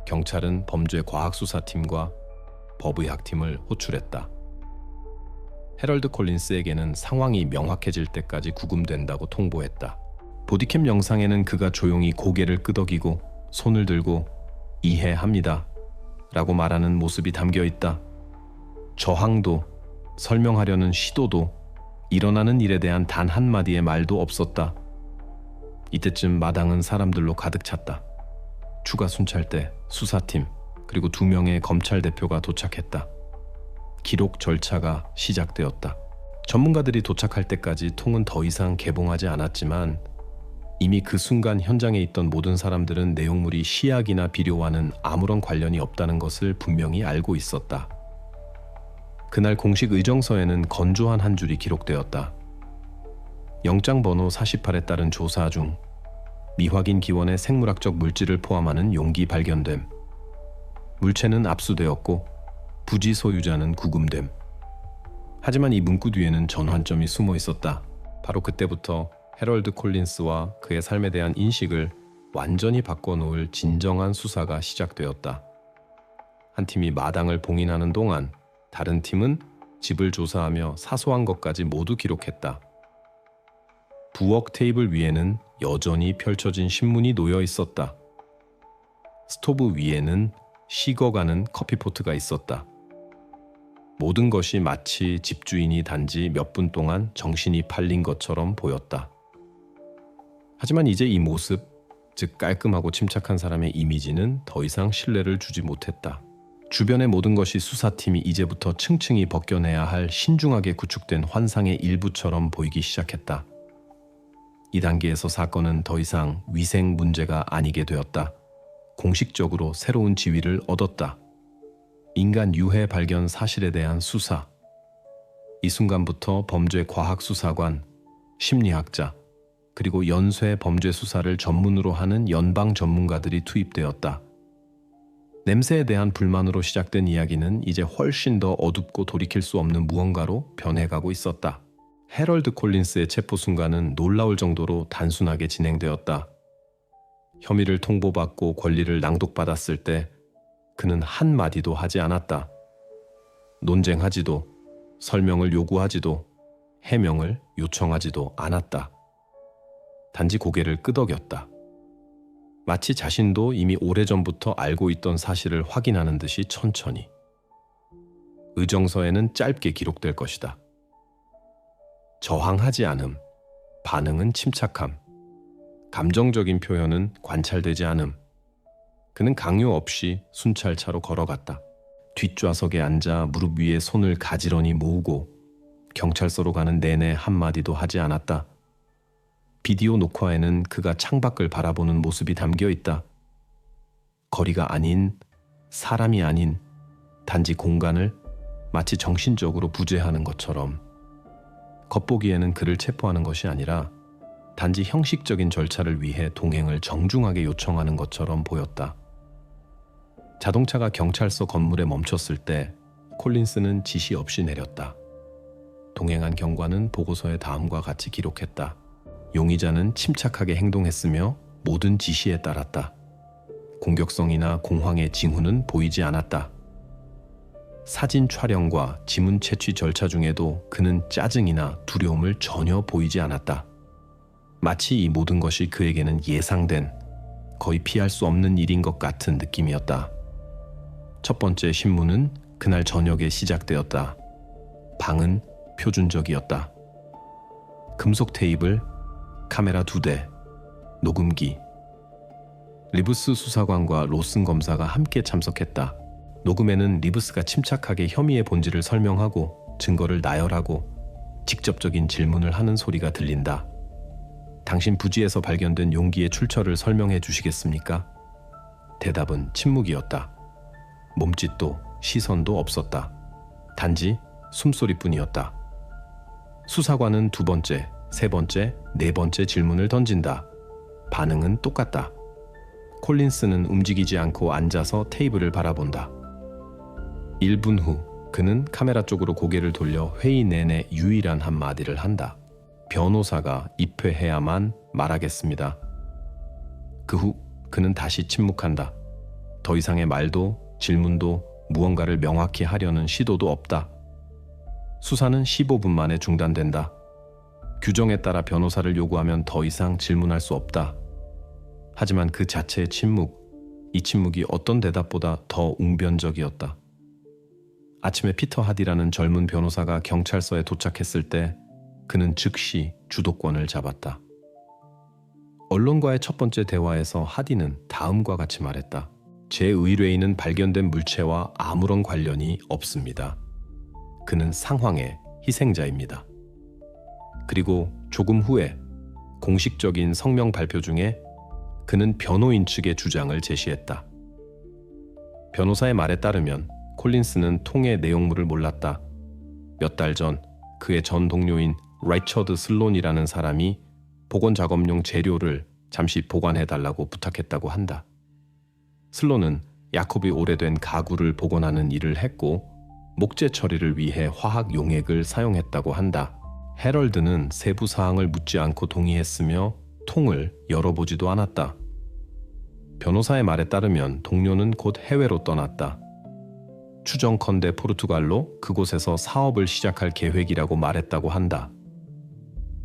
경찰은 범죄과학수사팀과 법의학팀을 호출했다. 해럴드 콜린스에게는 상황이 명확해질 때까지 구금된다고 통보했다. 보디캠 영상에는 그가 조용히 고개를 끄덕이고 손을 들고 이해합니다 라고 말하는 모습이 담겨 있다. 저항도, 설명하려는 시도도, 일어나는 일에 대한 단 한마디의 말도 없었다. 이때쯤 마당은 사람들로 가득 찼다. 추가 순찰대, 수사팀, 그리고 2명의 검찰 대표가 도착했다. 기록 절차가 시작되었다. 전문가들이 도착할 때까지 통은 더 이상 개봉하지 않았지만 이미 그 순간 현장에 있던 모든 사람들은 내용물이 시약이나 비료와는 아무런 관련이 없다는 것을 분명히 알고 있었다. 그날 공식 의정서에는 건조한 한 줄이 기록되었다. 영장 번호 48에 따른 조사 중 미확인 기원의 생물학적 물질을 포함하는 용기 발견됨. 물체는 압수되었고 부지 소유자는 구금됨. 하지만 이 문구 뒤에는 전환점이 숨어 있었다. 바로 그때부터 해럴드 콜린스와 그의 삶에 대한 인식을 완전히 바꿔놓을 진정한 수사가 시작되었다. 한 팀이 마당을 봉인하는 동안 다른 팀은 집을 조사하며 사소한 것까지 모두 기록했다. 부엌 테이블 위에는 여전히 펼쳐진 신문이 놓여 있었다. 스토브 위에는 식어가는 커피포트가 있었다. 모든 것이 마치 집주인이 단지 몇 분 동안 정신이 팔린 것처럼 보였다. 하지만 이제 이 모습, 즉 깔끔하고 침착한 사람의 이미지는 더 이상 신뢰를 주지 못했다. 주변의 모든 것이 수사팀이 이제부터 층층이 벗겨내야 할 신중하게 구축된 환상의 일부처럼 보이기 시작했다. 이 단계에서 사건은 더 이상 위생 문제가 아니게 되었다. 공식적으로 새로운 지위를 얻었다. 인간 유해 발견 사실에 대한 수사. 이 순간부터 범죄과학수사관, 심리학자, 그리고 연쇄 범죄 수사를 전문으로 하는 연방 전문가들이 투입되었다. 냄새에 대한 불만으로 시작된 이야기는 이제 훨씬 더 어둡고 돌이킬 수 없는 무언가로 변해가고 있었다. 해럴드 콜린스의 체포 순간은 놀라울 정도로 단순하게 진행되었다. 혐의를 통보받고 권리를 낭독받았을 때 그는 한마디도 하지 않았다. 논쟁하지도, 설명을 요구하지도, 해명을 요청하지도 않았다. 단지 고개를 끄덕였다. 마치 자신도 이미 오래전부터 알고 있던 사실을 확인하는 듯이 천천히. 의정서에는 짧게 기록될 것이다. 저항하지 않음, 반응은 침착함, 감정적인 표현은 관찰되지 않음. 그는 강요 없이 순찰차로 걸어갔다. 뒷좌석에 앉아 무릎 위에 손을 가지런히 모으고 경찰서로 가는 내내 한마디도 하지 않았다. 비디오 녹화에는 그가 창밖을 바라보는 모습이 담겨 있다. 거리가 아닌, 사람이 아닌, 단지 공간을 마치 정신적으로 부재하는 것처럼. 겉보기에는 그를 체포하는 것이 아니라 단지 형식적인 절차를 위해 동행을 정중하게 요청하는 것처럼 보였다. 자동차가 경찰서 건물에 멈췄을 때 콜린스는 지시 없이 내렸다. 동행한 경관은 보고서에 다음과 같이 기록했다. 용의자는 침착하게 행동했으며 모든 지시에 따랐다. 공격성이나 공황의 징후는 보이지 않았다. 사진 촬영과 지문 채취 절차 중에도 그는 짜증이나 두려움을 전혀 보이지 않았다. 마치 이 모든 것이 그에게는 예상된, 거의 피할 수 없는 일인 것 같은 느낌이었다. 첫 번째 신문은 그날 저녁에 시작되었다. 방은 표준적이었다. 금속 테이블, 카메라 2대, 녹음기. 리브스 수사관과 로슨 검사가 함께 참석했다. 녹음에는 리브스가 침착하게 혐의의 본질을 설명하고 증거를 나열하고 직접적인 질문을 하는 소리가 들린다. 당신 부지에서 발견된 용기의 출처를 설명해 주시겠습니까? 대답은 침묵이었다. 몸짓도 시선도 없었다. 단지 숨소리뿐이었다. 수사관은 두 번째, 세 번째, 네 번째 질문을 던진다. 반응은 똑같다. 콜린스는 움직이지 않고 앉아서 테이블을 바라본다. 1분 후 그는 카메라 쪽으로 고개를 돌려 회의 내내 유일한 한마디를 한다. 변호사가 입회해야만 말하겠습니다. 그 후 그는 다시 침묵한다. 더 이상의 말도 질문도 무언가를 명확히 하려는 시도도 없다. 수사는 15분 만에 중단된다. 규정에 따라 변호사를 요구하면 더 이상 질문할 수 없다. 하지만 그 자체의 침묵, 이 침묵이 어떤 대답보다 더 웅변적이었다. 아침에 피터 하디라는 젊은 변호사가 경찰서에 도착했을 때 그는 즉시 주도권을 잡았다. 언론과의 첫 번째 대화에서 하디는 다음과 같이 말했다. 제 의뢰인은 발견된 물체와 아무런 관련이 없습니다. 그는 상황의 희생자입니다. 그리고 조금 후에 공식적인 성명 발표 중에 그는 변호인 측의 주장을 제시했다. 변호사의 말에 따르면 콜린스는 통의 내용물을 몰랐다. 몇 달 전 그의 전 동료인 라이처드 슬론이라는 사람이 복원 작업용 재료를 잠시 보관해달라고 부탁했다고 한다. 슬론은 야콥이 오래된 가구를 복원하는 일을 했고 목재 처리를 위해 화학 용액을 사용했다고 한다. 헤럴드는 세부 사항을 묻지 않고 동의했으며 통을 열어보지도 않았다. 변호사의 말에 따르면 동료는 곧 해외로 떠났다. 추정컨대 포르투갈로 그곳에서 사업을 시작할 계획이라고 말했다고 한다.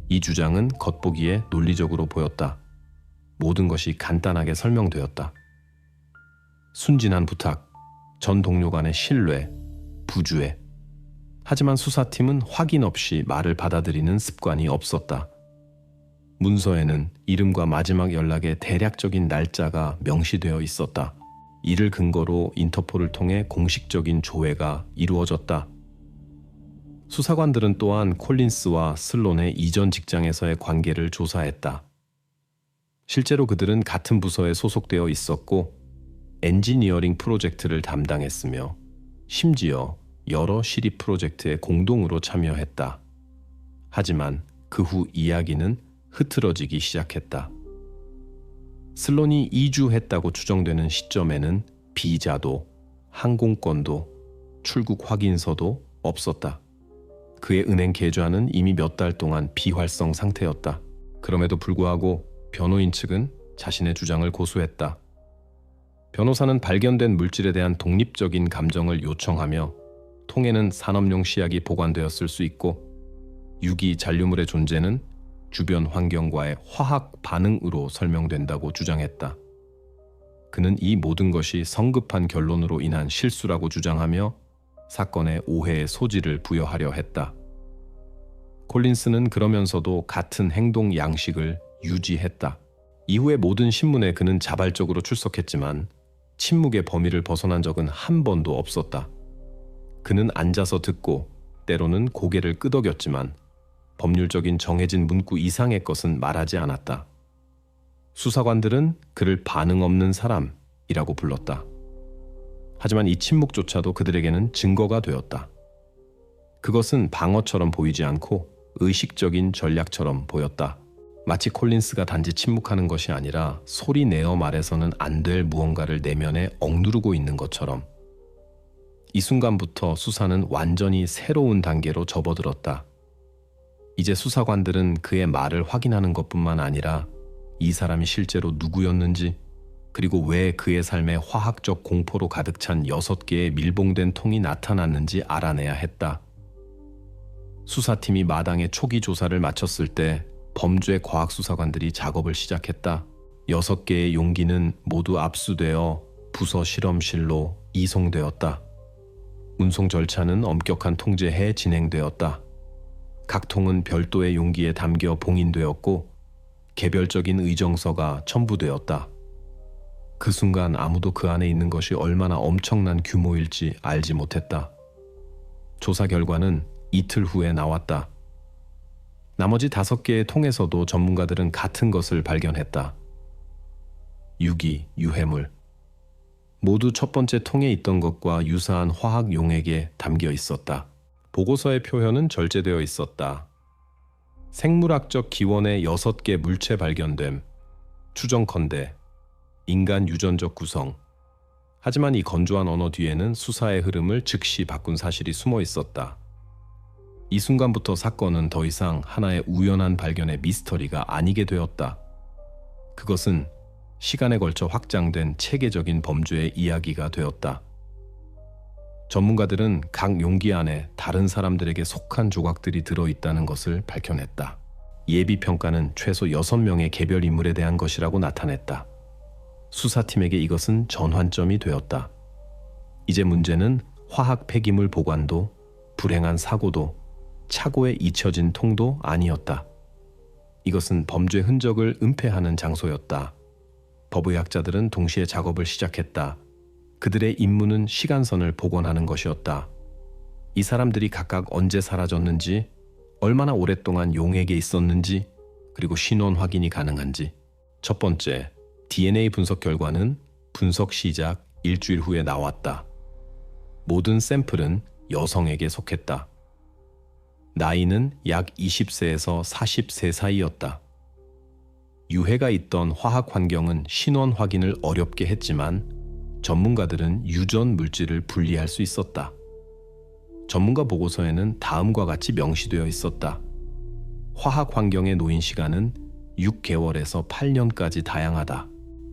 이 주장은 겉보기에 논리적으로 보였다. 모든 것이 간단하게 설명되었다. 순진한 부탁, 전 동료 간의 신뢰, 부주의. 하지만 수사팀은 확인 없이 말을 받아들이는 습관이 없었다. 문서에는 이름과 마지막 연락의 대략적인 날짜가 명시되어 있었다. 이를 근거로 인터폴을 통해 공식적인 조회가 이루어졌다. 수사관들은 또한 콜린스와 슬론의 이전 직장에서의 관계를 조사했다. 실제로 그들은 같은 부서에 소속되어 있었고 엔지니어링 프로젝트를 담당했으며 심지어 여러 시립 프로젝트에 공동으로 참여했다. 하지만 그 후 이야기는 흐트러지기 시작했다. 슬론이 이주했다고 추정되는 시점에는 비자도 항공권도 출국 확인서도 없었다. 그의 은행 계좌는 이미 몇 달 동안 비활성 상태였다. 그럼에도 불구하고 변호인 측은 자신의 주장을 고수했다. 변호사는 발견된 물질에 대한 독립적인 감정을 요청하며 통에는 산업용 시약이 보관되었을 수 있고 유기 잔류물의 존재는 주변 환경과의 화학 반응으로 설명된다고 주장했다. 그는 이 모든 것이 성급한 결론으로 인한 실수라고 주장하며 사건의 오해의 소지를 부여하려 했다. 콜린스는 그러면서도 같은 행동 양식을 유지했다. 이후의 모든 신문에 그는 자발적으로 출석했지만 침묵의 범위를 벗어난 적은 한 번도 없었다. 그는 앉아서 듣고 때로는 고개를 끄덕였지만 법률적인 정해진 문구 이상의 것은 말하지 않았다. 수사관들은 그를 반응 없는 사람이라고 불렀다. 하지만 이 침묵조차도 그들에게는 증거가 되었다. 그것은 방어처럼 보이지 않고 의식적인 전략처럼 보였다. 마치 콜린스가 단지 침묵하는 것이 아니라 소리 내어 말해서는 안 될 무언가를 내면에 억누르고 있는 것처럼. 이 순간부터 수사는 완전히 새로운 단계로 접어들었다. 이제 수사관들은 그의 말을 확인하는 것뿐만 아니라 이 사람이 실제로 누구였는지 그리고 왜 그의 삶에 화학적 공포로 가득 찬 6개의 밀봉된 통이 나타났는지 알아내야 했다. 수사팀이 마당에 초기 조사를 마쳤을 때 범죄 과학수사관들이 작업을 시작했다. 6개의 용기는 모두 압수되어 부서 실험실로 이송되었다. 운송 절차는 엄격한 통제하에 진행되었다. 각 통은 별도의 용기에 담겨 봉인되었고 개별적인 의정서가 첨부되었다. 그 순간 아무도 그 안에 있는 것이 얼마나 엄청난 규모일지 알지 못했다. 조사 결과는 이틀 후에 나왔다. 나머지 5개의 통에서도 전문가들은 같은 것을 발견했다. 유기, 유해물. 모두 첫 번째 통에 있던 것과 유사한 화학 용액에 담겨 있었다. 보고서의 표현은 절제되어 있었다. 생물학적 기원의 6개 물체 발견됨. 추정컨대 인간 유전적 구성. 하지만 이 건조한 언어 뒤에는 수사의 흐름을 즉시 바꾼 사실이 숨어 있었다. 이 순간부터 사건은 더 이상 하나의 우연한 발견의 미스터리가 아니게 되었다. 그것은 시간에 걸쳐 확장된 체계적인 범죄의 이야기가 되었다. 전문가들은 각 용기 안에 다른 사람들에게 속한 조각들이 들어있다는 것을 밝혀냈다. 예비평가는 최소 6명의 개별 인물에 대한 것이라고 나타냈다. 수사팀에게 이것은 전환점이 되었다. 이제 문제는 화학 폐기물 보관도, 불행한 사고도, 차고에 잊혀진 통도 아니었다. 이것은 범죄 흔적을 은폐하는 장소였다. 법의학자들은 동시에 작업을 시작했다. 그들의 임무는 시간선을 복원하는 것이었다. 이 사람들이 각각 언제 사라졌는지, 얼마나 오랫동안 용액에 있었는지, 그리고 신원 확인이 가능한지. 첫 번째, DNA 분석 결과는 분석 시작 일주일 후에 나왔다. 모든 샘플은 여성에게 속했다. 나이는 약 20세에서 40세 사이였다. 유해가 있던 화학 환경은 신원 확인을 어렵게 했지만 전문가들은 유전 물질을 분리할 수 있었다. 전문가 보고서에는 다음과 같이 명시되어 있었다. 화학 환경에 놓인 시간은 6개월에서 8년까지 다양하다.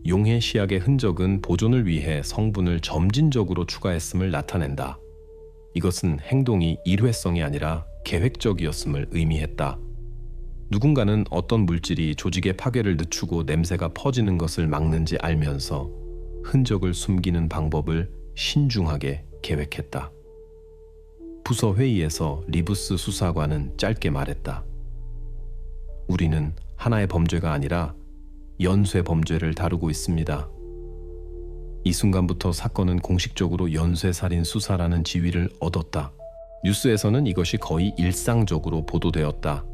용해 시약의 흔적은 보존을 위해 성분을 점진적으로 추가했음을 나타낸다. 이것은 행동이 일회성이 아니라 계획적이었음을 의미했다. 누군가는 어떤 물질이 조직의 파괴를 늦추고 냄새가 퍼지는 것을 막는지 알면서 흔적을 숨기는 방법을 신중하게 계획했다. 부서 회의에서 리브스 수사관은 짧게 말했다. 우리는 하나의 범죄가 아니라 연쇄 범죄를 다루고 있습니다. 이 순간부터 사건은 공식적으로 연쇄살인 수사라는 지위를 얻었다. 뉴스에서는 이것이 거의 일상적으로 보도되었다.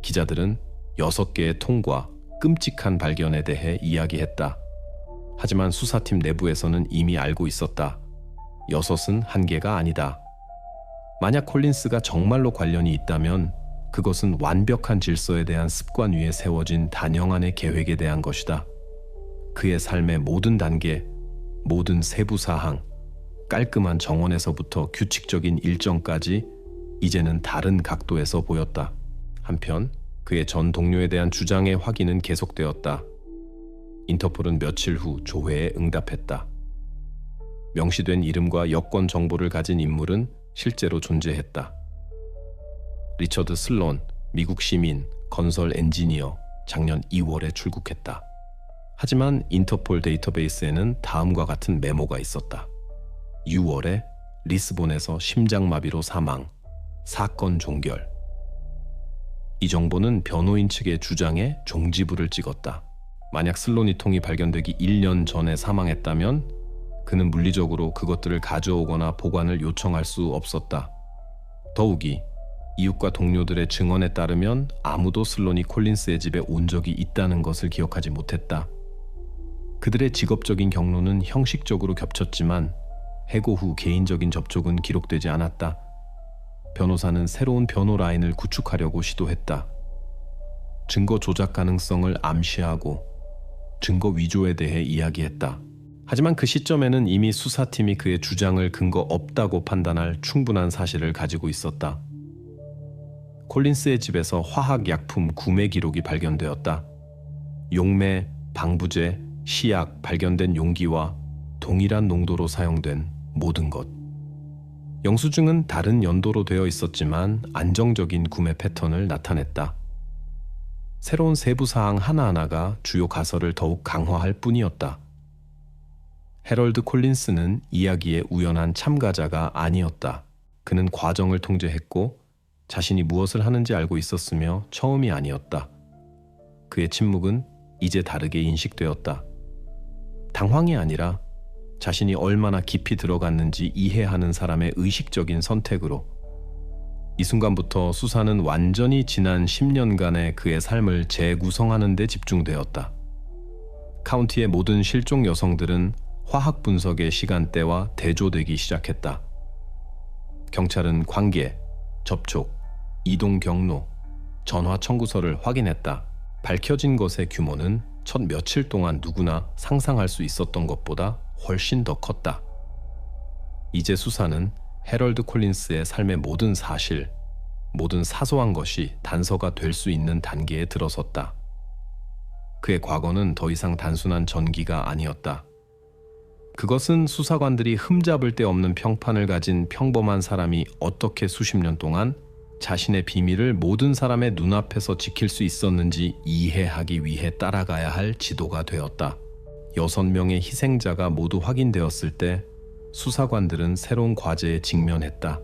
기자들은 6개의 통과 끔찍한 발견에 대해 이야기했다. 하지만 수사팀 내부에서는 이미 알고 있었다. 6은 한계가 아니다. 만약 콜린스가 정말로 관련이 있다면 그것은 완벽한 질서에 대한 습관 위에 세워진 단영안의 계획에 대한 것이다. 그의 삶의 모든 단계, 모든 세부 사항, 깔끔한 정원에서부터 규칙적인 일정까지 이제는 다른 각도에서 보였다. 한편 그의 전 동료에 대한 주장의 확인은 계속되었다. 인터폴은 며칠 후 조회에 응답했다. 명시된 이름과 여권 정보를 가진 인물은 실제로 존재했다. 리처드 슬론, 미국 시민, 건설 엔지니어, 작년 2월에 출국했다. 하지만 인터폴 데이터베이스에는 다음과 같은 메모가 있었다. 6월에 리스본에서 심장마비로 사망, 사건 종결. 이 정보는 변호인 측의 주장에 종지부를 찍었다. 만약 슬론이 통이 발견되기 1년 전에 사망했다면 그는 물리적으로 그것들을 가져오거나 보관을 요청할 수 없었다. 더욱이 이웃과 동료들의 증언에 따르면 아무도 슬론이 콜린스의 집에 온 적이 있다는 것을 기억하지 못했다. 그들의 직업적인 경로는 형식적으로 겹쳤지만 해고 후 개인적인 접촉은 기록되지 않았다. 변호사는 새로운 변호 라인을 구축하려고 시도했다. 증거 조작 가능성을 암시하고 증거 위조에 대해 이야기했다. 하지만 그 시점에는 이미 수사팀이 그의 주장을 근거 없다고 판단할 충분한 사실을 가지고 있었다. 콜린스의 집에서 화학약품 구매 기록이 발견되었다. 용매, 방부제, 시약 발견된 용기와 동일한 농도로 사용된 모든 것. 영수증은 다른 연도로 되어 있었지만 안정적인 구매 패턴을 나타냈다. 새로운 세부 사항 하나하나가 주요 가설을 더욱 강화할 뿐이었다. 해럴드 콜린스는 이야기의 우연한 참가자가 아니었다. 그는 과정을 통제했고 자신이 무엇을 하는지 알고 있었으며 처음이 아니었다. 그의 침묵은 이제 다르게 인식되었다. 당황이 아니라 자신이 얼마나 깊이 들어갔는지 이해하는 사람의 의식적인 선택으로. 이 순간부터 수사는 완전히 지난 10년간의 그의 삶을 재구성하는 데 집중되었다. 카운티의 모든 실종 여성들은 화학 분석의 시간대와 대조되기 시작했다. 경찰은 관계, 접촉, 이동 경로, 전화 청구서를 확인했다. 밝혀진 것의 규모는 첫 며칠 동안 누구나 상상할 수 있었던 것보다 훨씬 더 컸다. 이제 수사는 해럴드 콜린스의 삶의 모든 사실, 모든 사소한 것이 단서가 될 수 있는 단계에 들어섰다. 그의 과거는 더 이상 단순한 전기가 아니었다. 그것은 수사관들이 흠잡을 데 없는 평판을 가진 평범한 사람이 어떻게 수십 년 동안 자신의 비밀을 모든 사람의 눈앞에서 지킬 수 있었는지 이해하기 위해 따라가야 할 지도가 되었다. 6명의 희생자가 모두 확인되었을 때 수사관들은 새로운 과제에 직면했다.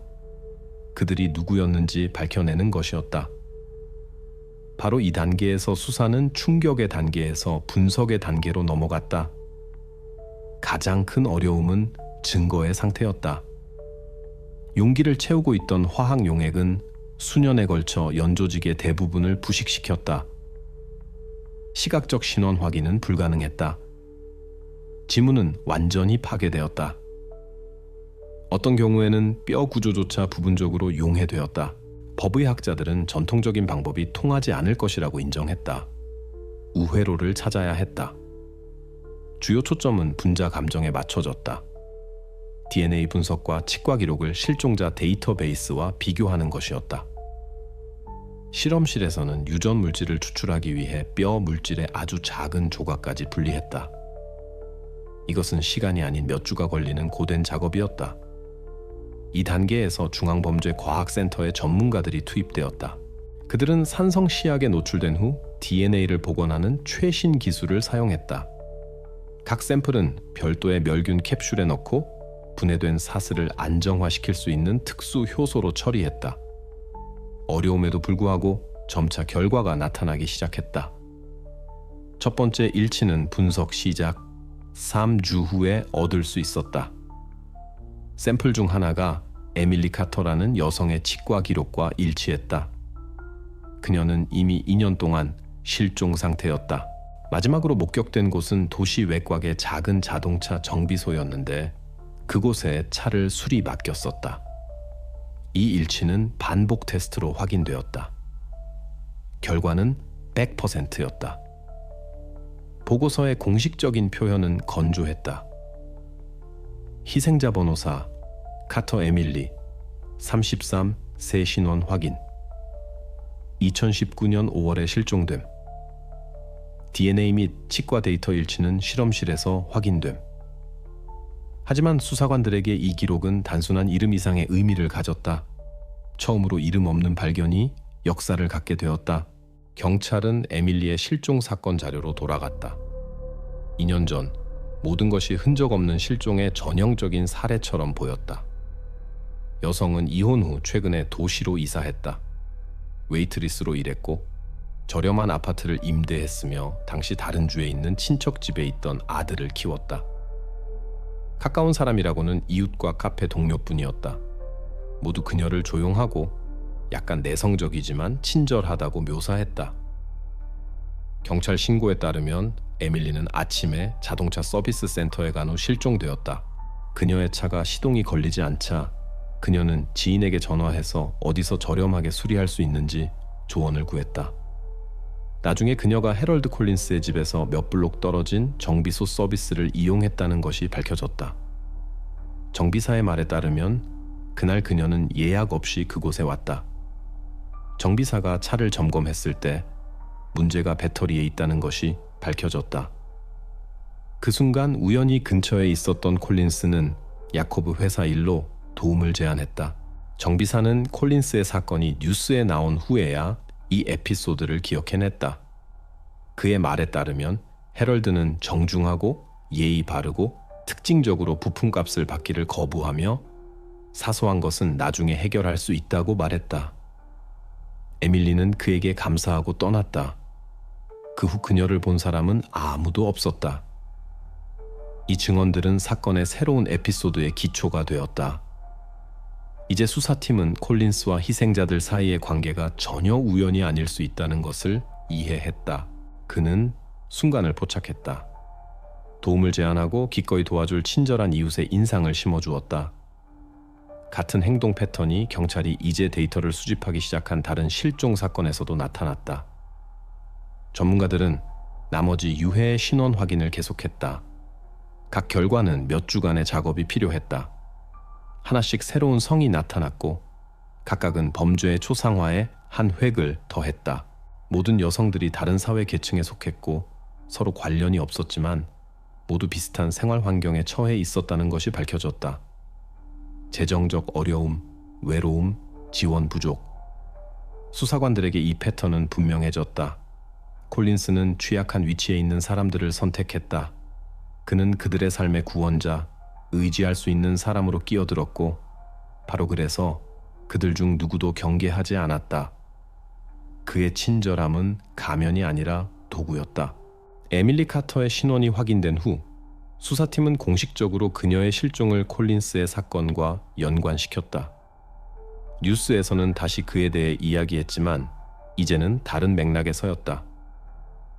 그들이 누구였는지 밝혀내는 것이었다. 바로 이 단계에서 수사는 충격의 단계에서 분석의 단계로 넘어갔다. 가장 큰 어려움은 증거의 상태였다. 용기를 채우고 있던 화학 용액은 수년에 걸쳐 연조직의 대부분을 부식시켰다. 시각적 신원 확인은 불가능했다. 지문은 완전히 파괴되었다. 어떤 경우에는 뼈 구조조차 부분적으로 용해되었다. 법의학자들은 전통적인 방법이 통하지 않을 것이라고 인정했다. 우회로를 찾아야 했다. 주요 초점은 분자 감정에 맞춰졌다. DNA 분석과 치과 기록을 실종자 데이터베이스와 비교하는 것이었다. 실험실에서는 유전 물질을 추출하기 위해 뼈 물질의 아주 작은 조각까지 분리했다. 이것은 시간이 아닌 몇 주가 걸리는 고된 작업이었다. 이 단계에서 중앙범죄과학센터의 전문가들이 투입되었다. 그들은 산성 시약에 노출된 후 DNA를 복원하는 최신 기술을 사용했다. 각 샘플은 별도의 멸균 캡슐에 넣고 분해된 사슬을 안정화시킬 수 있는 특수 효소로 처리했다. 어려움에도 불구하고 점차 결과가 나타나기 시작했다. 첫 번째 일치는 분석 시작 3주 후에 얻을 수 있었다. 샘플 중 하나가 에밀리 카터라는 여성의 치과 기록과 일치했다. 그녀는 이미 2년 동안 실종 상태였다. 마지막으로 목격된 곳은 도시 외곽의 작은 자동차 정비소였는데 그곳에 차를 수리 맡겼었다. 이 일치는 반복 테스트로 확인되었다. 결과는 100%였다. 보고서의 공식적인 표현은 건조했다. 희생자 번호사 카터 에밀리 33 새 신원 확인 2019년 5월에 실종됨. DNA 및 치과 데이터 일치는 실험실에서 확인됨. 하지만 수사관들에게 이 기록은 단순한 이름 이상의 의미를 가졌다. 처음으로 이름 없는 발견이 역사를 갖게 되었다. 경찰은 에밀리의 실종 사건 자료로 돌아갔다. 2년 전 모든 것이 흔적 없는 실종의 전형적인 사례처럼 보였다. 여성은 이혼 후 최근에 도시로 이사했다. 웨이트리스로 일했고 저렴한 아파트를 임대했으며 당시 다른 주에 있는 친척 집에 있던 아들을 키웠다. 가까운 사람이라고는 이웃과 카페 동료뿐이었다. 모두 그녀를 조용하고 약간 내성적이지만 친절하다고 묘사했다. 경찰 신고에 따르면 에밀리는 아침에 자동차 서비스 센터에 간 후 실종되었다. 그녀의 차가 시동이 걸리지 않자 그녀는 지인에게 전화해서 어디서 저렴하게 수리할 수 있는지 조언을 구했다. 나중에 그녀가 해럴드 콜린스의 집에서 몇 블록 떨어진 정비소 서비스를 이용했다는 것이 밝혀졌다. 정비사의 말에 따르면 그날 그녀는 예약 없이 그곳에 왔다. 정비사가 차를 점검했을 때 문제가 배터리에 있다는 것이 밝혀졌다. 그 순간 우연히 근처에 있었던 콜린스는 야코브 회사 일로 도움을 제안했다. 정비사는 콜린스의 사건이 뉴스에 나온 후에야 이 에피소드를 기억해냈다. 그의 말에 따르면 해럴드는 정중하고 예의 바르고 특징적으로 부품값을 받기를 거부하며 사소한 것은 나중에 해결할 수 있다고 말했다. 에밀리는 그에게 감사하고 떠났다. 그 후 그녀를 본 사람은 아무도 없었다. 이 증언들은 사건의 새로운 에피소드의 기초가 되었다. 이제 수사팀은 콜린스와 희생자들 사이의 관계가 전혀 우연이 아닐 수 있다는 것을 이해했다. 그는 순간을 포착했다. 도움을 제안하고 기꺼이 도와줄 친절한 이웃의 인상을 심어주었다. 같은 행동 패턴이 경찰이 이제 데이터를 수집하기 시작한 다른 실종 사건에서도 나타났다. 전문가들은 나머지 유해의 신원 확인을 계속했다. 각 결과는 몇 주간의 작업이 필요했다. 하나씩 새로운 성이 나타났고 각각은 범죄의 초상화에 한 획을 더했다. 모든 여성들이 다른 사회 계층에 속했고 서로 관련이 없었지만 모두 비슷한 생활 환경에 처해 있었다는 것이 밝혀졌다. 재정적 어려움, 외로움, 지원 부족. 수사관들에게 이 패턴은 분명해졌다. 콜린스는 취약한 위치에 있는 사람들을 선택했다. 그는 그들의 삶의 구원자, 의지할 수 있는 사람으로 끼어들었고 바로 그래서 그들 중 누구도 경계하지 않았다. 그의 친절함은 가면이 아니라 도구였다. 에밀리 카터의 신원이 확인된 후 수사팀은 공식적으로 그녀의 실종을 콜린스의 사건과 연관시켰다. 뉴스에서는 다시 그에 대해 이야기했지만 이제는 다른 맥락에서였다.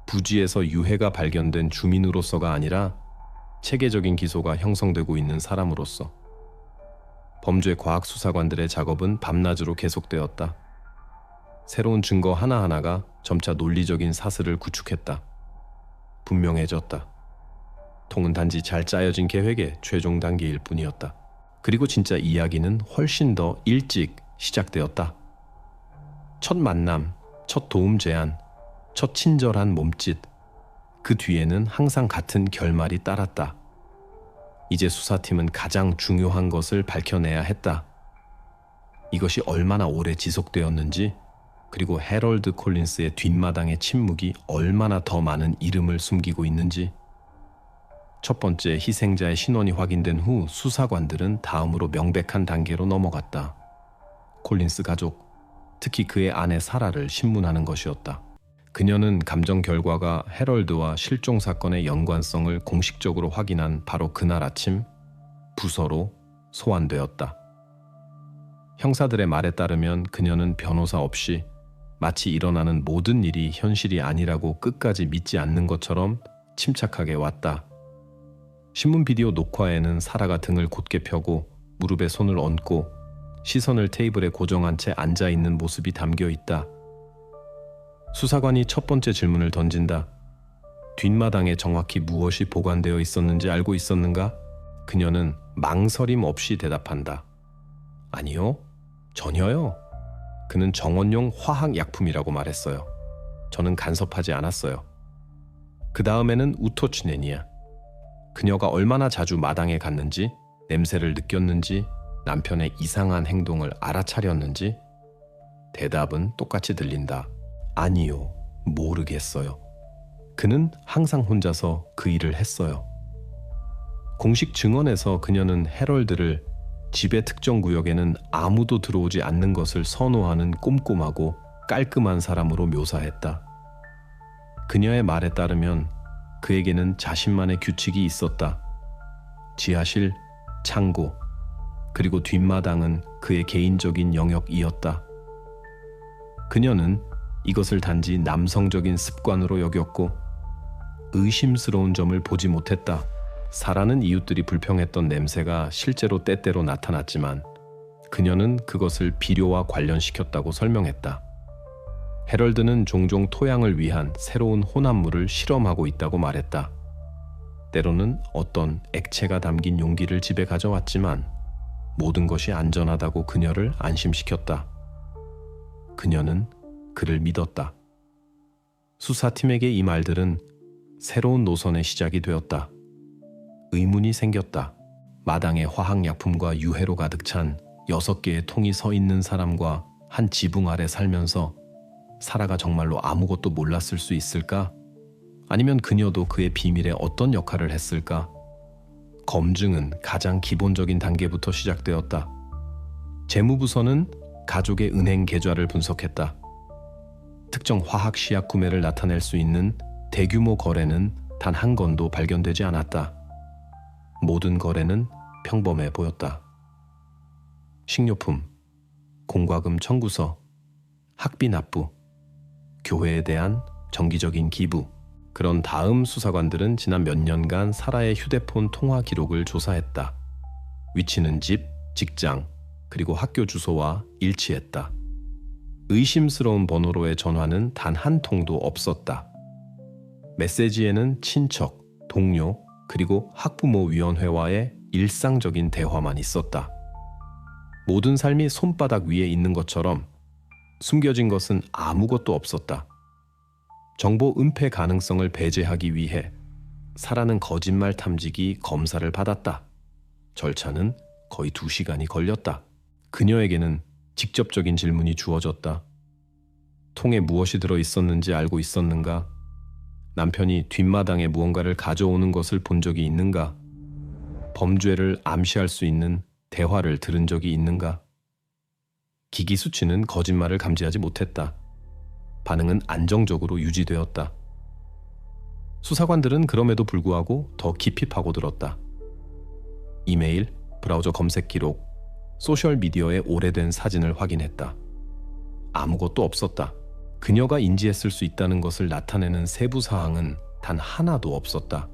부지에서 유해가 발견된 주민으로서가 아니라 체계적인 기소가 형성되고 있는 사람으로서. 범죄 과학 수사관들의 작업은 밤낮으로 계속되었다. 새로운 증거 하나하나가 점차 논리적인 사슬을 구축했다. 분명해졌다. 통은 단지 잘 짜여진 계획의 최종 단계일 뿐이었다. 그리고 진짜 이야기는 훨씬 더 일찍 시작되었다. 첫 만남, 첫 도움 제안, 첫 친절한 몸짓, 그 뒤에는 항상 같은 결말이 따랐다. 이제 수사팀은 가장 중요한 것을 밝혀내야 했다. 이것이 얼마나 오래 지속되었는지, 그리고 해럴드 콜린스의 뒷마당의 침묵이 얼마나 더 많은 이름을 숨기고 있는지. 첫 번째 희생자의 신원이 확인된 후 수사관들은 다음으로 명백한 단계로 넘어갔다. 콜린스 가족, 특히 그의 아내 사라를 신문하는 것이었다. 그녀는 감정 결과가 해럴드와 실종 사건의 연관성을 공식적으로 확인한 바로 그날 아침 부서로 소환되었다. 형사들의 말에 따르면 그녀는 변호사 없이 마치 일어나는 모든 일이 현실이 아니라고 끝까지 믿지 않는 것처럼 침착하게 왔다. 신문 비디오 녹화에는 사라가 등을 곧게 펴고 무릎에 손을 얹고 시선을 테이블에 고정한 채 앉아있는 모습이 담겨 있다. 수사관이 첫 번째 질문을 던진다. 뒷마당에 정확히 무엇이 보관되어 있었는지 알고 있었는가? 그녀는 망설임 없이 대답한다. 아니요, 전혀요. 그는 정원용 화학약품이라고 말했어요. 저는 간섭하지 않았어요. 그 다음에는 우토치네니야. 그녀가 얼마나 자주 마당에 갔는지, 냄새를 느꼈는지, 남편의 이상한 행동을 알아차렸는지. 대답은 똑같이 들린다. 아니요, 모르겠어요. 그는 항상 혼자서 그 일을 했어요. 공식 증언에서 그녀는 해럴드를 집의 특정 구역에는 아무도 들어오지 않는 것을 선호하는 꼼꼼하고 깔끔한 사람으로 묘사했다. 그녀의 말에 따르면 그에게는 자신만의 규칙이 있었다. 지하실, 창고, 그리고 뒷마당은 그의 개인적인 영역이었다. 그녀는 이것을 단지 남성적인 습관으로 여겼고 의심스러운 점을 보지 못했다. 사라는 이웃들이 불평했던 냄새가 실제로 때때로 나타났지만 그녀는 그것을 비료와 관련시켰다고 설명했다. 해럴드는 종종 토양을 위한 새로운 혼합물을 실험하고 있다고 말했다. 때로는 어떤 액체가 담긴 용기를 집에 가져왔지만 모든 것이 안전하다고 그녀를 안심시켰다. 그녀는 그를 믿었다. 수사팀에게 이 말들은 새로운 노선의 시작이 되었다. 의문이 생겼다. 마당에 화학약품과 유해로 가득 찬 6개의 통이 서 있는 사람과 한 지붕 아래 살면서 사라가 정말로 아무것도 몰랐을 수 있을까? 아니면 그녀도 그의 비밀에 어떤 역할을 했을까? 검증은 가장 기본적인 단계부터 시작되었다. 재무부서는 가족의 은행 계좌를 분석했다. 특정 화학 시약 구매를 나타낼 수 있는 대규모 거래는 단 한 건도 발견되지 않았다. 모든 거래는 평범해 보였다. 식료품, 공과금 청구서, 학비 납부, 교회에 대한 정기적인 기부. 그런 다음 수사관들은 지난 몇 년간 사라의 휴대폰 통화 기록을 조사했다. 위치는 집, 직장, 그리고 학교 주소와 일치했다. 의심스러운 번호로의 전화는 단 한 통도 없었다. 메시지에는 친척, 동료, 그리고 학부모위원회와의 일상적인 대화만 있었다. 모든 삶이 손바닥 위에 있는 것처럼 숨겨진 것은 아무것도 없었다. 정보 은폐 가능성을 배제하기 위해 사라는 거짓말 탐지기 검사를 받았다. 절차는 거의 2시간이 걸렸다. 그녀에게는 직접적인 질문이 주어졌다. 통에 무엇이 들어 있었는지 알고 있었는가? 남편이 뒷마당에 무언가를 가져오는 것을 본 적이 있는가? 범죄를 암시할 수 있는 대화를 들은 적이 있는가? 기기 수치는 거짓말을 감지하지 못했다. 반응은 안정적으로 유지되었다. 수사관들은 그럼에도 불구하고 더 깊이 파고들었다. 이메일, 브라우저 검색 기록, 소셜미디어의 오래된 사진을 확인했다. 아무것도 없었다. 그녀가 인지했을 수 있다는 것을 나타내는 세부 사항은 단 하나도 없었다.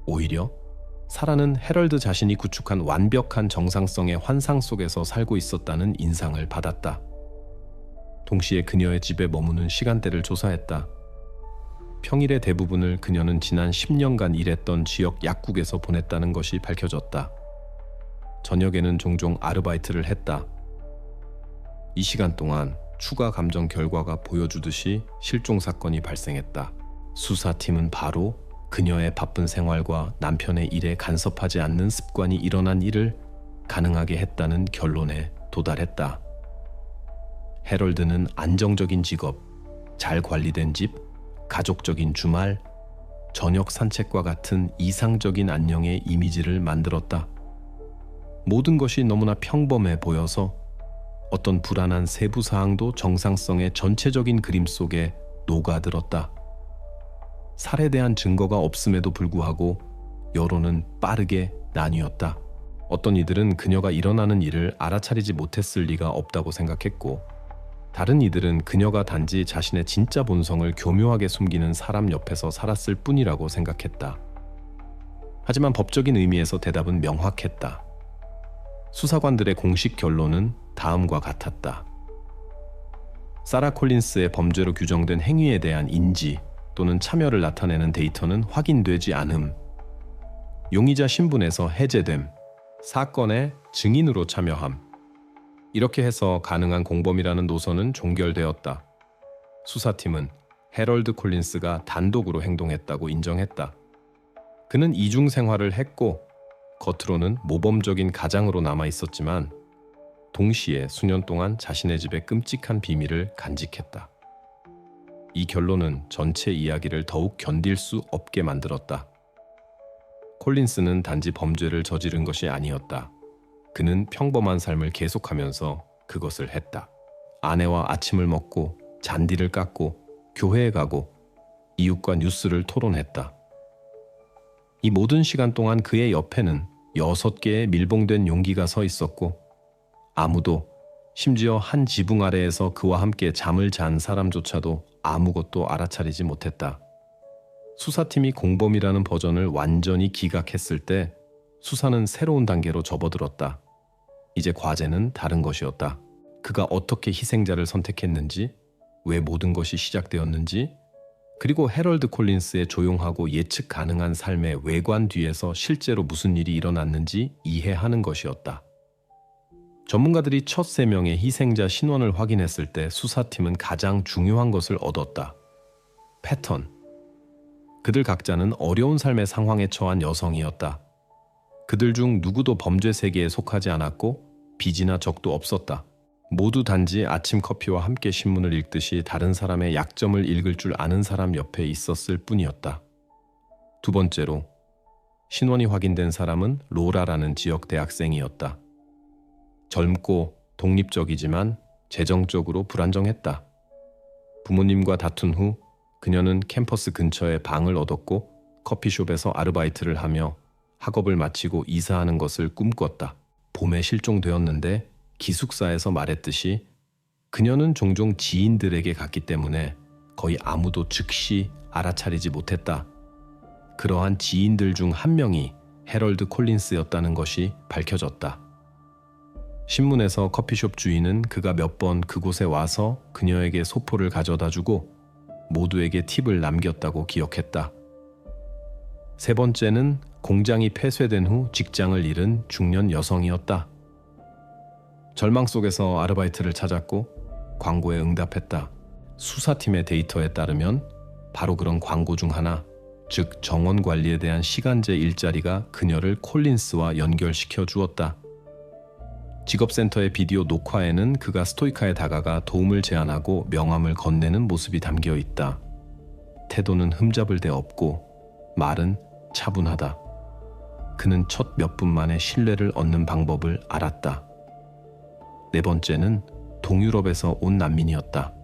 오히려 사라는 헤럴드 자신이 구축한 완벽한 정상성의 환상 속에서 살고 있었다는 인상을 받았다. 동시에 그녀의 집에 머무는 시간대를 조사했다. 평일의 대부분을 그녀는 지난 10년간 일했던 지역 약국에서 보냈다는 것이 밝혀졌다. 저녁에는 종종 아르바이트를 했다. 이 시간 동안 추가 감정 결과가 보여주듯이 실종 사건이 발생했다. 수사팀은 바로 그녀의 바쁜 생활과 남편의 일에 간섭하지 않는 습관이 일어난 일을 가능하게 했다는 결론에 도달했다. 헤럴드는 안정적인 직업, 잘 관리된 집, 가족적인 주말, 저녁 산책과 같은 이상적인 안녕의 이미지를 만들었다. 모든 것이 너무나 평범해 보여서 어떤 불안한 세부 사항도 정상성의 전체적인 그림 속에 녹아들었다. 살해에 대한 증거가 없음에도 불구하고 여론은 빠르게 나뉘었다. 어떤 이들은 그녀가 일어나는 일을 알아차리지 못했을 리가 없다고 생각했고, 다른 이들은 그녀가 단지 자신의 진짜 본성을 교묘하게 숨기는 사람 옆에서 살았을 뿐이라고 생각했다. 하지만 법적인 의미에서 대답은 명확했다. 수사관들의 공식 결론은 다음과 같았다. 사라 콜린스의 범죄로 규정된 행위에 대한 인지 또는 참여를 나타내는 데이터는 확인되지 않음, 용의자 신분에서 해제됨, 사건의 증인으로 참여함. 이렇게 해서 가능한 공범이라는 노선은 종결되었다. 수사팀은 헤럴드 콜린스가 단독으로 행동했다고 인정했다. 그는 이중 생활을 했고 겉으로는 모범적인 가장으로 남아 있었지만 동시에 수년 동안 자신의 집의 끔찍한 비밀을 간직했다. 이 결론은 전체 이야기를 더욱 견딜 수 없게 만들었다. 콜린스는 단지 범죄를 저지른 것이 아니었다. 그는 평범한 삶을 계속하면서 그것을 했다. 아내와 아침을 먹고 잔디를 깎고 교회에 가고 이웃과 뉴스를 토론했다. 이 모든 시간 동안 그의 옆에는 6개의 밀봉된 용기가 서 있었고 아무도, 심지어 한 지붕 아래에서 그와 함께 잠을 잔 사람조차도 아무것도 알아차리지 못했다. 수사팀이 공범이라는 버전을 완전히 기각했을 때 수사는 새로운 단계로 접어들었다. 이제 과제는 다른 것이었다. 그가 어떻게 희생자를 선택했는지, 왜 모든 것이 시작되었는지, 그리고 헤럴드 콜린스의 조용하고 예측 가능한 삶의 외관 뒤에서 실제로 무슨 일이 일어났는지 이해하는 것이었다. 전문가들이 첫 3명의 희생자 신원을 확인했을 때 수사팀은 가장 중요한 것을 얻었다. 패턴. 그들 각자는 어려운 삶의 상황에 처한 여성이었다. 그들 중 누구도 범죄 세계에 속하지 않았고 빚이나 적도 없었다. 모두 단지 아침 커피와 함께 신문을 읽듯이 다른 사람의 약점을 읽을 줄 아는 사람 옆에 있었을 뿐이었다. 두 번째로, 신원이 확인된 사람은 로라라는 지역 대학생이었다. 젊고 독립적이지만 재정적으로 불안정했다. 부모님과 다툰 후 그녀는 캠퍼스 근처에 방을 얻었고 커피숍에서 아르바이트를 하며 학업을 마치고 이사하는 것을 꿈꿨다. 봄에 실종되었는데 기숙사에서 말했듯이 그녀는 종종 지인들에게 갔기 때문에 거의 아무도 즉시 알아차리지 못했다. 그러한 지인들 중 한 명이 해럴드 콜린스였다는 것이 밝혀졌다. 신문에서 커피숍 주인은 그가 몇 번 그곳에 와서 그녀에게 소포를 가져다주고 모두에게 팁을 남겼다고 기억했다. 세 번째는 공장이 폐쇄된 후 직장을 잃은 중년 여성이었다. 절망 속에서 아르바이트를 찾았고 광고에 응답했다. 수사팀의 데이터에 따르면 바로 그런 광고 중 하나, 즉 정원 관리에 대한 시간제 일자리가 그녀를 콜린스와 연결시켜 주었다. 직업센터의 비디오 녹화에는 그가 스토이카에 다가가 도움을 제안하고 명함을 건네는 모습이 담겨 있다. 태도는 흠잡을 데 없고 말은 차분하다. 그는 첫 몇 분 만에 신뢰를 얻는 방법을 알았다. 네 번째는 동유럽에서 온 난민이었다.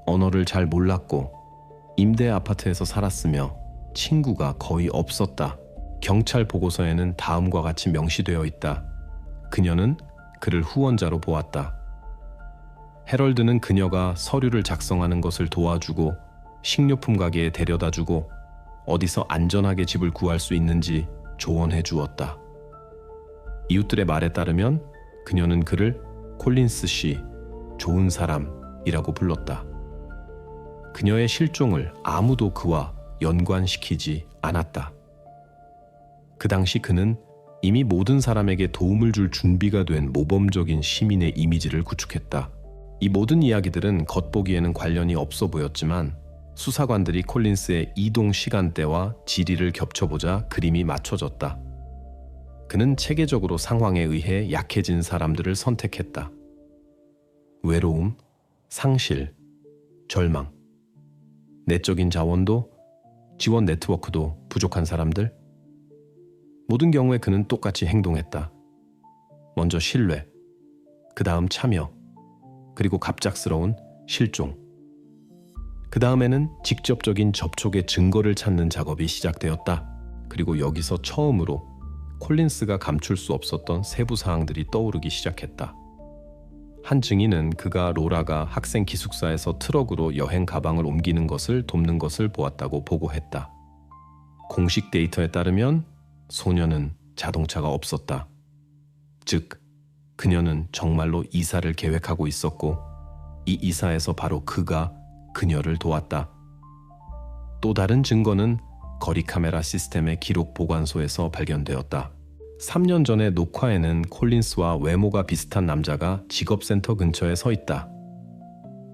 언어를 잘 몰랐고 임대 아파트에서 살았으며 친구가 거의 없었다. 경찰 보고서에는 다음과 같이 명시되어 있다. 그녀는 그를 후원자로 보았다. 해럴드는 그녀가 서류를 작성하는 것을 도와주고 식료품 가게에 데려다주고 어디서 안전하게 집을 구할 수 있는지 조언해 주었다. 이웃들의 말에 따르면 그녀는 그를 콜린스 씨, 좋은 사람이라고 불렀다. 그녀의 실종을 아무도 그와 연관시키지 않았다. 그 당시 그는 이미 모든 사람에게 도움을 줄 준비가 된 모범적인 시민의 이미지를 구축했다. 이 모든 이야기들은 겉보기에는 관련이 없어 보였지만 수사관들이 콜린스의 이동 시간대와 지리를 겹쳐보자 그림이 맞춰졌다. 그는 체계적으로 상황에 의해 약해진 사람들을 선택했다. 외로움, 상실, 절망, 내적인 자원도, 지원 네트워크도 부족한 사람들, 모든 경우에 그는 똑같이 행동했다. 먼저 신뢰, 그 다음 참여, 그리고 갑작스러운 실종. 그 다음에는 직접적인 접촉의 증거를 찾는 작업이 시작되었다. 그리고 여기서 처음으로 콜린스가 감출 수 없었던 세부 사항들이 떠오르기 시작했다. 한 증인은 그가 로라가 학생 기숙사에서 트럭으로 여행 가방을 옮기는 것을 돕는 것을 보았다고 보고했다. 공식 데이터에 따르면 소녀는 자동차가 없었다. 즉, 그녀는 정말로 이사를 계획하고 있었고 이 이사에서 바로 그가 그녀를 도왔다. 또 다른 증거는 거리 카메라 시스템의 기록 보관소에서 발견되었다. 3년 전의 녹화에는 콜린스와 외모가 비슷한 남자가 직업센터 근처에 서 있다.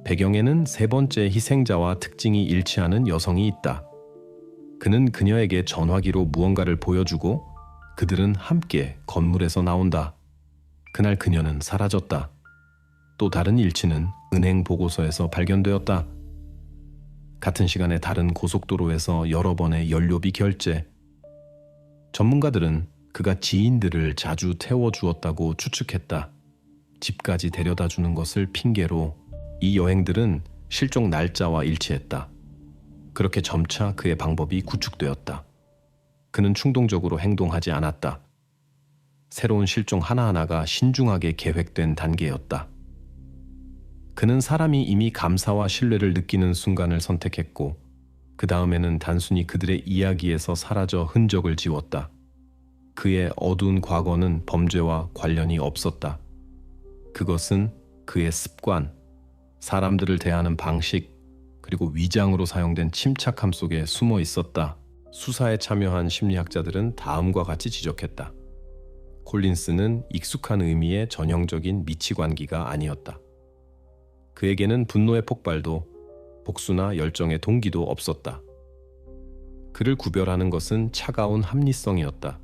배경에는 세 번째 희생자와 특징이 일치하는 여성이 있다. 그는 그녀에게 전화기로 무언가를 보여주고 그들은 함께 건물에서 나온다. 그날 그녀는 사라졌다. 또 다른 일치는 은행 보고서에서 발견되었다. 같은 시간에 다른 고속도로에서 여러 번의 연료비 결제. 전문가들은 그가 지인들을 자주 태워주었다고 추측했다. 집까지 데려다 주는 것을 핑계로 이 여행들은 실종 날짜와 일치했다. 그렇게 점차 그의 방법이 구축되었다. 그는 충동적으로 행동하지 않았다. 새로운 실종 하나하나가 신중하게 계획된 단계였다. 그는 사람이 이미 감사와 신뢰를 느끼는 순간을 선택했고 그 다음에는 단순히 그들의 이야기에서 사라져 흔적을 지웠다. 그의 어두운 과거는 범죄와 관련이 없었다. 그것은 그의 습관, 사람들을 대하는 방식, 그리고 위장으로 사용된 침착함 속에 숨어 있었다. 수사에 참여한 심리학자들은 다음과 같이 지적했다. 콜린스는 익숙한 의미의 전형적인 미치관기가 아니었다. 그에게는 분노의 폭발도 복수나 열정의 동기도 없었다. 그를 구별하는 것은 차가운 합리성이었다.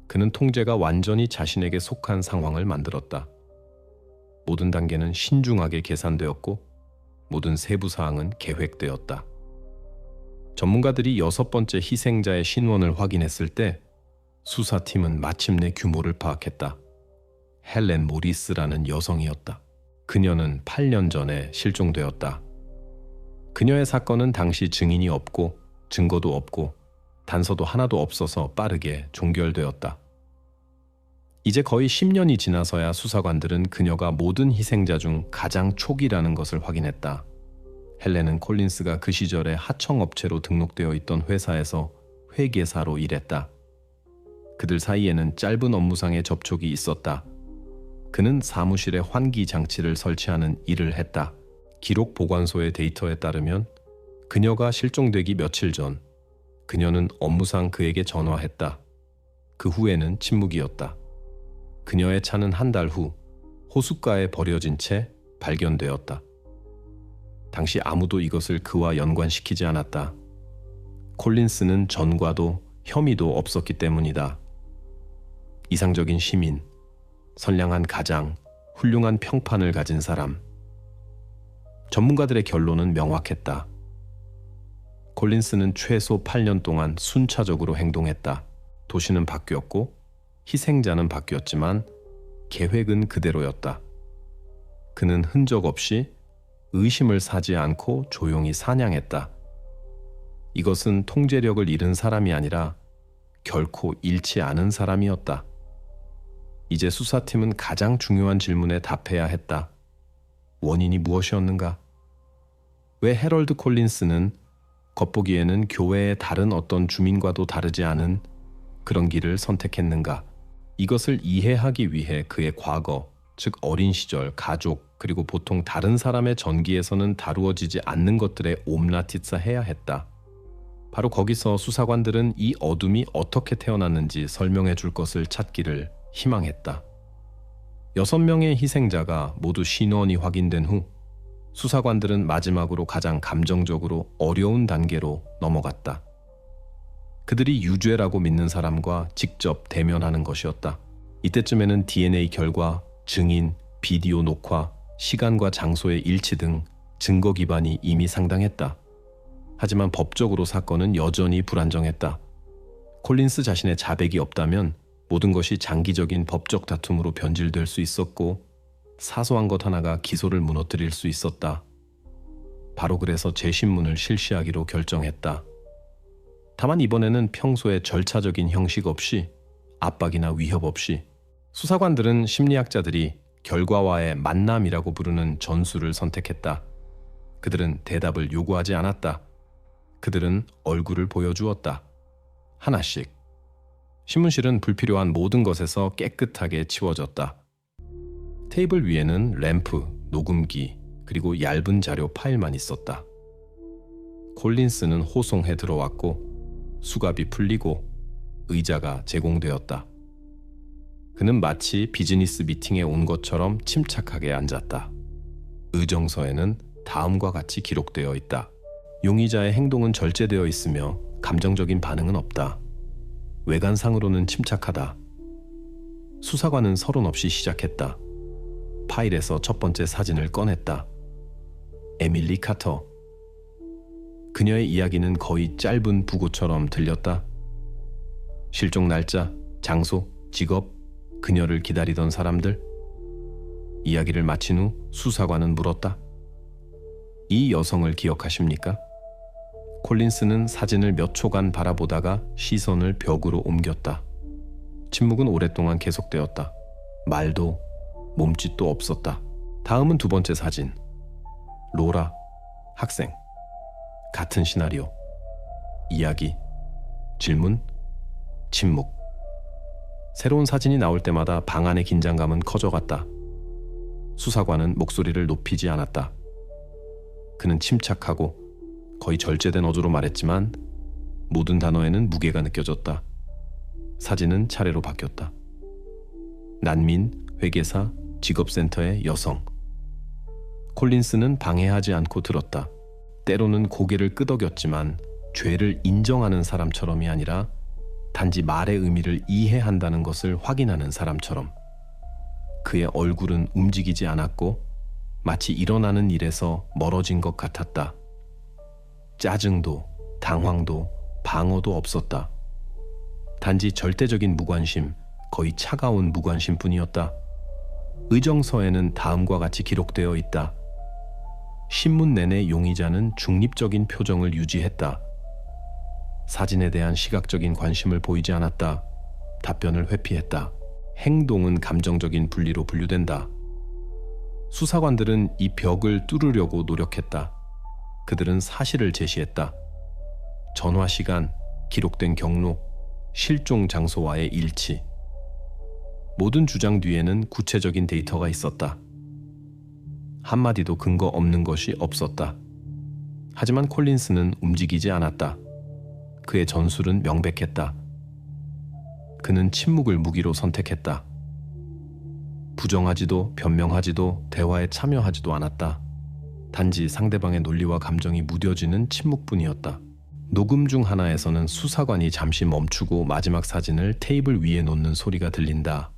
그는 통제가 완전히 자신에게 속한 상황을 만들었다. 모든 단계는 신중하게 계산되었고 모든 세부 사항은 계획되었다. 전문가들이 6번째 희생자의 신원을 확인했을 때 수사팀은 마침내 규모를 파악했다. 헬렌 모리스라는 여성이었다. 그녀는 8년 전에 실종되었다. 그녀의 사건은 당시 증인이 없고 증거도 없고 단서도 하나도 없어서 빠르게 종결되었다. 이제 거의 10년이 지나서야 수사관들은 그녀가 모든 희생자 중 가장 초기라는 것을 확인했다. 헬렌은 콜린스가 그 시절에 하청업체로 등록되어 있던 회사에서 회계사로 일했다. 그들 사이에는 짧은 업무상의 접촉이 있었다. 그는 사무실에 환기 장치를 설치하는 일을 했다. 기록 보관소의 데이터에 따르면 그녀가 실종되기 며칠 전 그녀는 업무상 그에게 전화했다. 그 후에는 침묵이었다. 그녀의 차는 한 달 후 호숫가에 버려진 채 발견되었다. 당시 아무도 이것을 그와 연관시키지 않았다. 콜린스는 전과도 혐의도 없었기 때문이다. 이상적인 시민, 선량한 가장, 훌륭한 평판을 가진 사람. 전문가들의 결론은 명확했다. 콜린스는 최소 8년 동안 순차적으로 행동했다. 도시는 바뀌었고 희생자는 바뀌었지만 계획은 그대로였다. 그는 흔적 없이 의심을 사지 않고 조용히 사냥했다. 이것은 통제력을 잃은 사람이 아니라 결코 잃지 않은 사람이었다. 이제 수사팀은 가장 중요한 질문에 답해야 했다. 원인이 무엇이었는가? 왜 해럴드 콜린스는 겉보기에는 교회의 다른 어떤 주민과도 다르지 않은 그런 길을 선택했는가? 이것을 이해하기 위해 그의 과거, 즉 어린 시절, 가족, 그리고 보통 다른 사람의 전기에서는 다루어지지 않는 것들에 옴라티스해야 했다. 바로 거기서 수사관들은 이 어둠이 어떻게 태어났는지 설명해 줄 것을 찾기를 희망했다. 6명의 희생자가 모두 신원이 확인된 후 수사관들은 마지막으로 가장 감정적으로 어려운 단계로 넘어갔다. 그들이 유죄라고 믿는 사람과 직접 대면하는 것이었다. 이때쯤에는 DNA 결과, 증인, 비디오 녹화, 시간과 장소의 일치 등 증거 기반이 이미 상당했다. 하지만 법적으로 사건은 여전히 불안정했다. 콜린스 자신의 자백이 없다면 모든 것이 장기적인 법적 다툼으로 변질될 수 있었고 사소한 것 하나가 기소를 무너뜨릴 수 있었다. 바로 그래서 재신문을 실시하기로 결정했다. 다만 이번에는 평소의 절차적인 형식 없이 압박이나 위협 없이 수사관들은 심리학자들이 결과와의 만남이라고 부르는 전술을 선택했다. 그들은 대답을 요구하지 않았다. 그들은 얼굴을 보여주었다. 하나씩. 신문실은 불필요한 모든 것에서 깨끗하게 치워졌다. 테이블 위에는 램프, 녹음기, 그리고 얇은 자료 파일만 있었다. 콜린스는 호송해 들어왔고 수갑이 풀리고 의자가 제공되었다. 그는 마치 비즈니스 미팅에 온 것처럼 침착하게 앉았다. 의정서에는 다음과 같이 기록되어 있다. 용의자의 행동은 절제되어 있으며 감정적인 반응은 없다. 외관상으로는 침착하다. 수사관은 서론 없이 시작했다. 파일에서 첫 번째 사진을 꺼냈다. 에밀리 카터. 그녀의 이야기는 거의 짧은 부고처럼 들렸다. 실종 날짜, 장소, 직업, 그녀를 기다리던 사람들. 이야기를 마친 후 수사관은 물었다. 이 여성을 기억하십니까? 콜린스는 사진을 몇 초간 바라보다가 시선을 벽으로 옮겼다. 침묵은 오랫동안 계속되었다. 말도 몸짓도 없었다. 다음은 두 번째 사진. 로라, 학생. 같은 시나리오. 이야기, 질문, 침묵. 새로운 사진이 나올 때마다 방 안의 긴장감은 커져갔다. 수사관은 목소리를 높이지 않았다. 그는 침착하고 거의 절제된 어조로 말했지만 모든 단어에는 무게가 느껴졌다. 사진은 차례로 바뀌었다. 난민, 회계사, 직업센터의 여성. 콜린스는 방해하지 않고 들었다. 때로는 고개를 끄덕였지만 죄를 인정하는 사람처럼이 아니라 단지 말의 의미를 이해한다는 것을 확인하는 사람처럼. 그의 얼굴은 움직이지 않았고 마치 일어나는 일에서 멀어진 것 같았다. 짜증도 당황도 방어도 없었다. 단지 절대적인 무관심, 거의 차가운 무관심뿐이었다. 의정서에는 다음과 같이 기록되어 있다. 신문 내내 용의자는 중립적인 표정을 유지했다. 사진에 대한 시각적인 관심을 보이지 않았다. 답변을 회피했다. 행동은 감정적인 분리로 분류된다. 수사관들은 이 벽을 뚫으려고 노력했다. 그들은 사실을 제시했다. 전화 시간, 기록된 경로, 실종 장소와의 일치. 모든 주장 뒤에는 구체적인 데이터가 있었다. 한마디도 근거 없는 것이 없었다. 하지만 콜린스는 움직이지 않았다. 그의 전술은 명백했다. 그는 침묵을 무기로 선택했다. 부정하지도 변명하지도 대화에 참여하지도 않았다. 단지 상대방의 논리와 감정이 무뎌지는 침묵뿐이었다. 녹음 중 하나에서는 수사관이 잠시 멈추고 마지막 사진을 테이블 위에 놓는 소리가 들린다.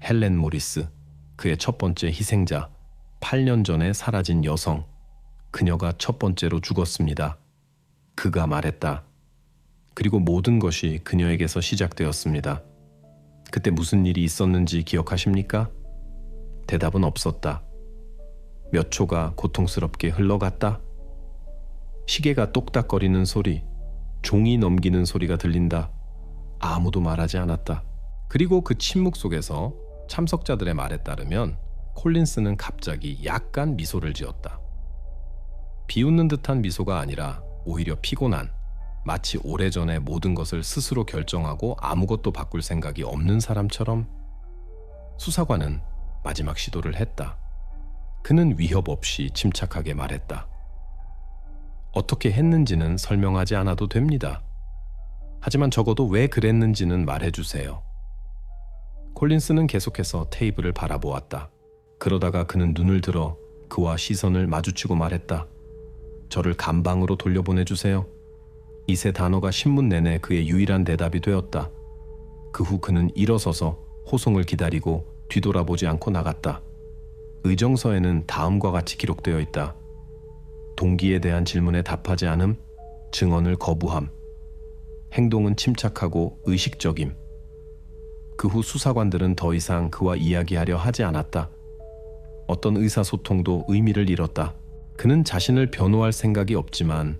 헬렌 모리스, 그의 첫 번째 희생자, 8년 전에 사라진 여성. 그녀가 첫 번째로 죽었습니다. 그가 말했다. 그리고 모든 것이 그녀에게서 시작되었습니다. 그때 무슨 일이 있었는지 기억하십니까? 대답은 없었다. 몇 초가 고통스럽게 흘러갔다. 시계가 똑딱거리는 소리, 종이 넘기는 소리가 들린다. 아무도 말하지 않았다. 그리고 그 침묵 속에서 참석자들의 말에 따르면 콜린스는 갑자기 약간 미소를 지었다. 비웃는 듯한 미소가 아니라 오히려 피곤한, 마치 오래전에 모든 것을 스스로 결정하고 아무것도 바꿀 생각이 없는 사람처럼. 수사관은 마지막 시도를 했다. 그는 위협 없이 침착하게 말했다. 어떻게 했는지는 설명하지 않아도 됩니다. 하지만 적어도 왜 그랬는지는 말해주세요. 콜린스는 계속해서 테이블을 바라보았다. 그러다가 그는 눈을 들어 그와 시선을 마주치고 말했다. 저를 감방으로 돌려보내주세요. 이 세 단어가 신문 내내 그의 유일한 대답이 되었다. 그 후 그는 일어서서 호송을 기다리고 뒤돌아보지 않고 나갔다. 의정서에는 다음과 같이 기록되어 있다. 동기에 대한 질문에 답하지 않음, 증언을 거부함, 행동은 침착하고 의식적임. 그 후 수사관들은 더 이상 그와 이야기하려 하지 않았다. 어떤 의사소통도 의미를 잃었다. 그는 자신을 변호할 생각이 없지만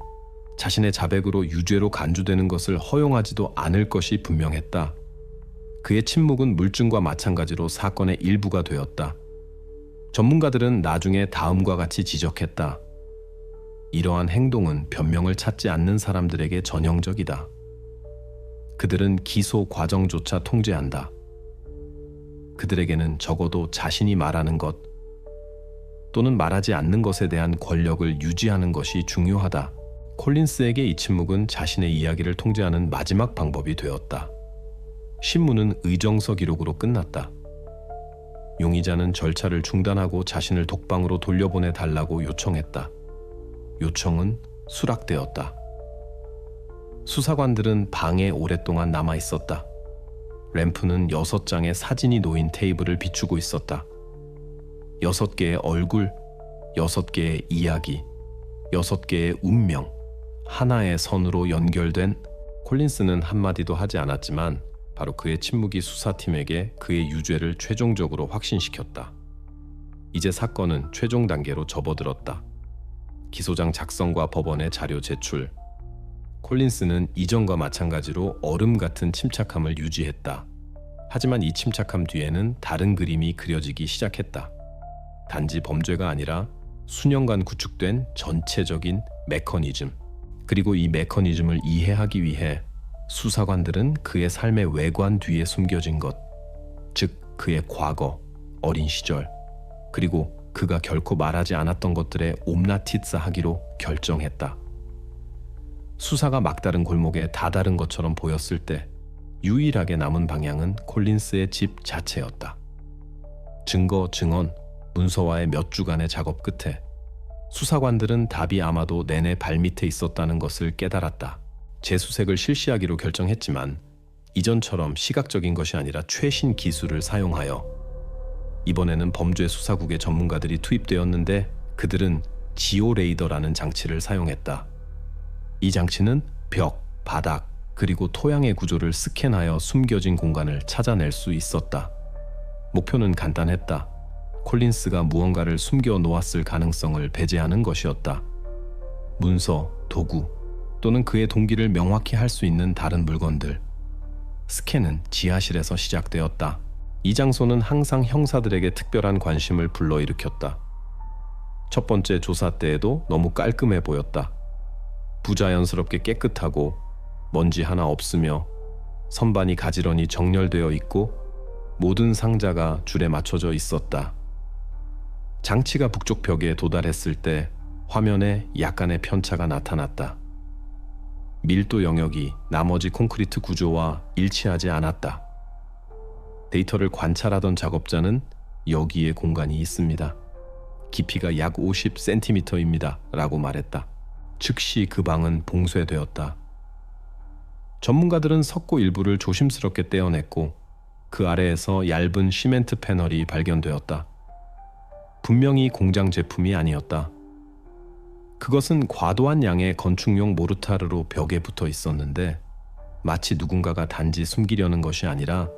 자신의 자백으로 유죄로 간주되는 것을 허용하지도 않을 것이 분명했다. 그의 침묵은 물증과 마찬가지로 사건의 일부가 되었다. 전문가들은 나중에 다음과 같이 지적했다. 이러한 행동은 변명을 찾지 않는 사람들에게 전형적이다. 그들은 기소 과정조차 통제한다. 그들에게는 적어도 자신이 말하는 것 또는 말하지 않는 것에 대한 권력을 유지하는 것이 중요하다. 콜린스에게 이 침묵은 자신의 이야기를 통제하는 마지막 방법이 되었다. 신문은 의정서 기록으로 끝났다. 용의자는 절차를 중단하고 자신을 독방으로 돌려보내 달라고 요청했다. 요청은 수락되었다. 수사관들은 방에 오랫동안 남아 있었다. 램프는 6장의 사진이 놓인 테이블을 비추고 있었다. 6개의 얼굴, 6개의 이야기, 6개의 운명, 하나의 선으로 연결된. 콜린스는 한마디도 하지 않았지만 바로 그의 침묵이 수사팀에게 그의 유죄를 최종적으로 확신시켰다. 이제 사건은 최종 단계로 접어들었다. 기소장 작성과 법원의 자료 제출. 콜린스는 이전과 마찬가지로 얼음 같은 침착함을 유지했다. 하지만 이 침착함 뒤에는 다른 그림이 그려지기 시작했다. 단지 범죄가 아니라 수년간 구축된 전체적인 메커니즘. 그리고 이 메커니즘을 이해하기 위해 수사관들은 그의 삶의 외관 뒤에 숨겨진 것, 즉 그의 과거, 어린 시절, 그리고 그가 결코 말하지 않았던 것들에 옴나티스하기로 결정했다. 수사가 막다른 골목에 다다른 것처럼 보였을 때 유일하게 남은 방향은 콜린스의 집 자체였다. 증거, 증언, 문서와의 몇 주간의 작업 끝에 수사관들은 답이 아마도 내내 발밑에 있었다는 것을 깨달았다. 재수색을 실시하기로 결정했지만 이전처럼 시각적인 것이 아니라 최신 기술을 사용하여. 이번에는 범죄 수사국의 전문가들이 투입되었는데 그들은 지오레이더라는 장치를 사용했다. 이 장치는 벽, 바닥, 그리고 토양의 구조를 스캔하여 숨겨진 공간을 찾아낼 수 있었다. 목표는 간단했다. 콜린스가 무언가를 숨겨 놓았을 가능성을 배제하는 것이었다. 문서, 도구, 또는 그의 동기를 명확히 할 수 있는 다른 물건들. 스캔은 지하실에서 시작되었다. 이 장소는 항상 형사들에게 특별한 관심을 불러일으켰다. 첫 번째 조사 때에도 너무 깔끔해 보였다. 부자연스럽게 깨끗하고 먼지 하나 없으며 선반이 가지런히 정렬되어 있고 모든 상자가 줄에 맞춰져 있었다. 장치가 북쪽 벽에 도달했을 때 화면에 약간의 편차가 나타났다. 밀도 영역이 나머지 콘크리트 구조와 일치하지 않았다. 데이터를 관찰하던 작업자는 여기에 공간이 있습니다. 깊이가 약 50cm입니다. 라고 말했다. 즉시 그 방은 봉쇄되었다. 전문가들은 석고 일부를 조심스럽게 떼어냈고 그 아래에서 얇은 시멘트 패널이 발견되었다. 분명히 공장 제품이 아니었다. 그것은 과도한 양의 건축용 모르타르로 벽에 붙어 있었는데 마치 누군가가 단지 숨기려는 것이 아니라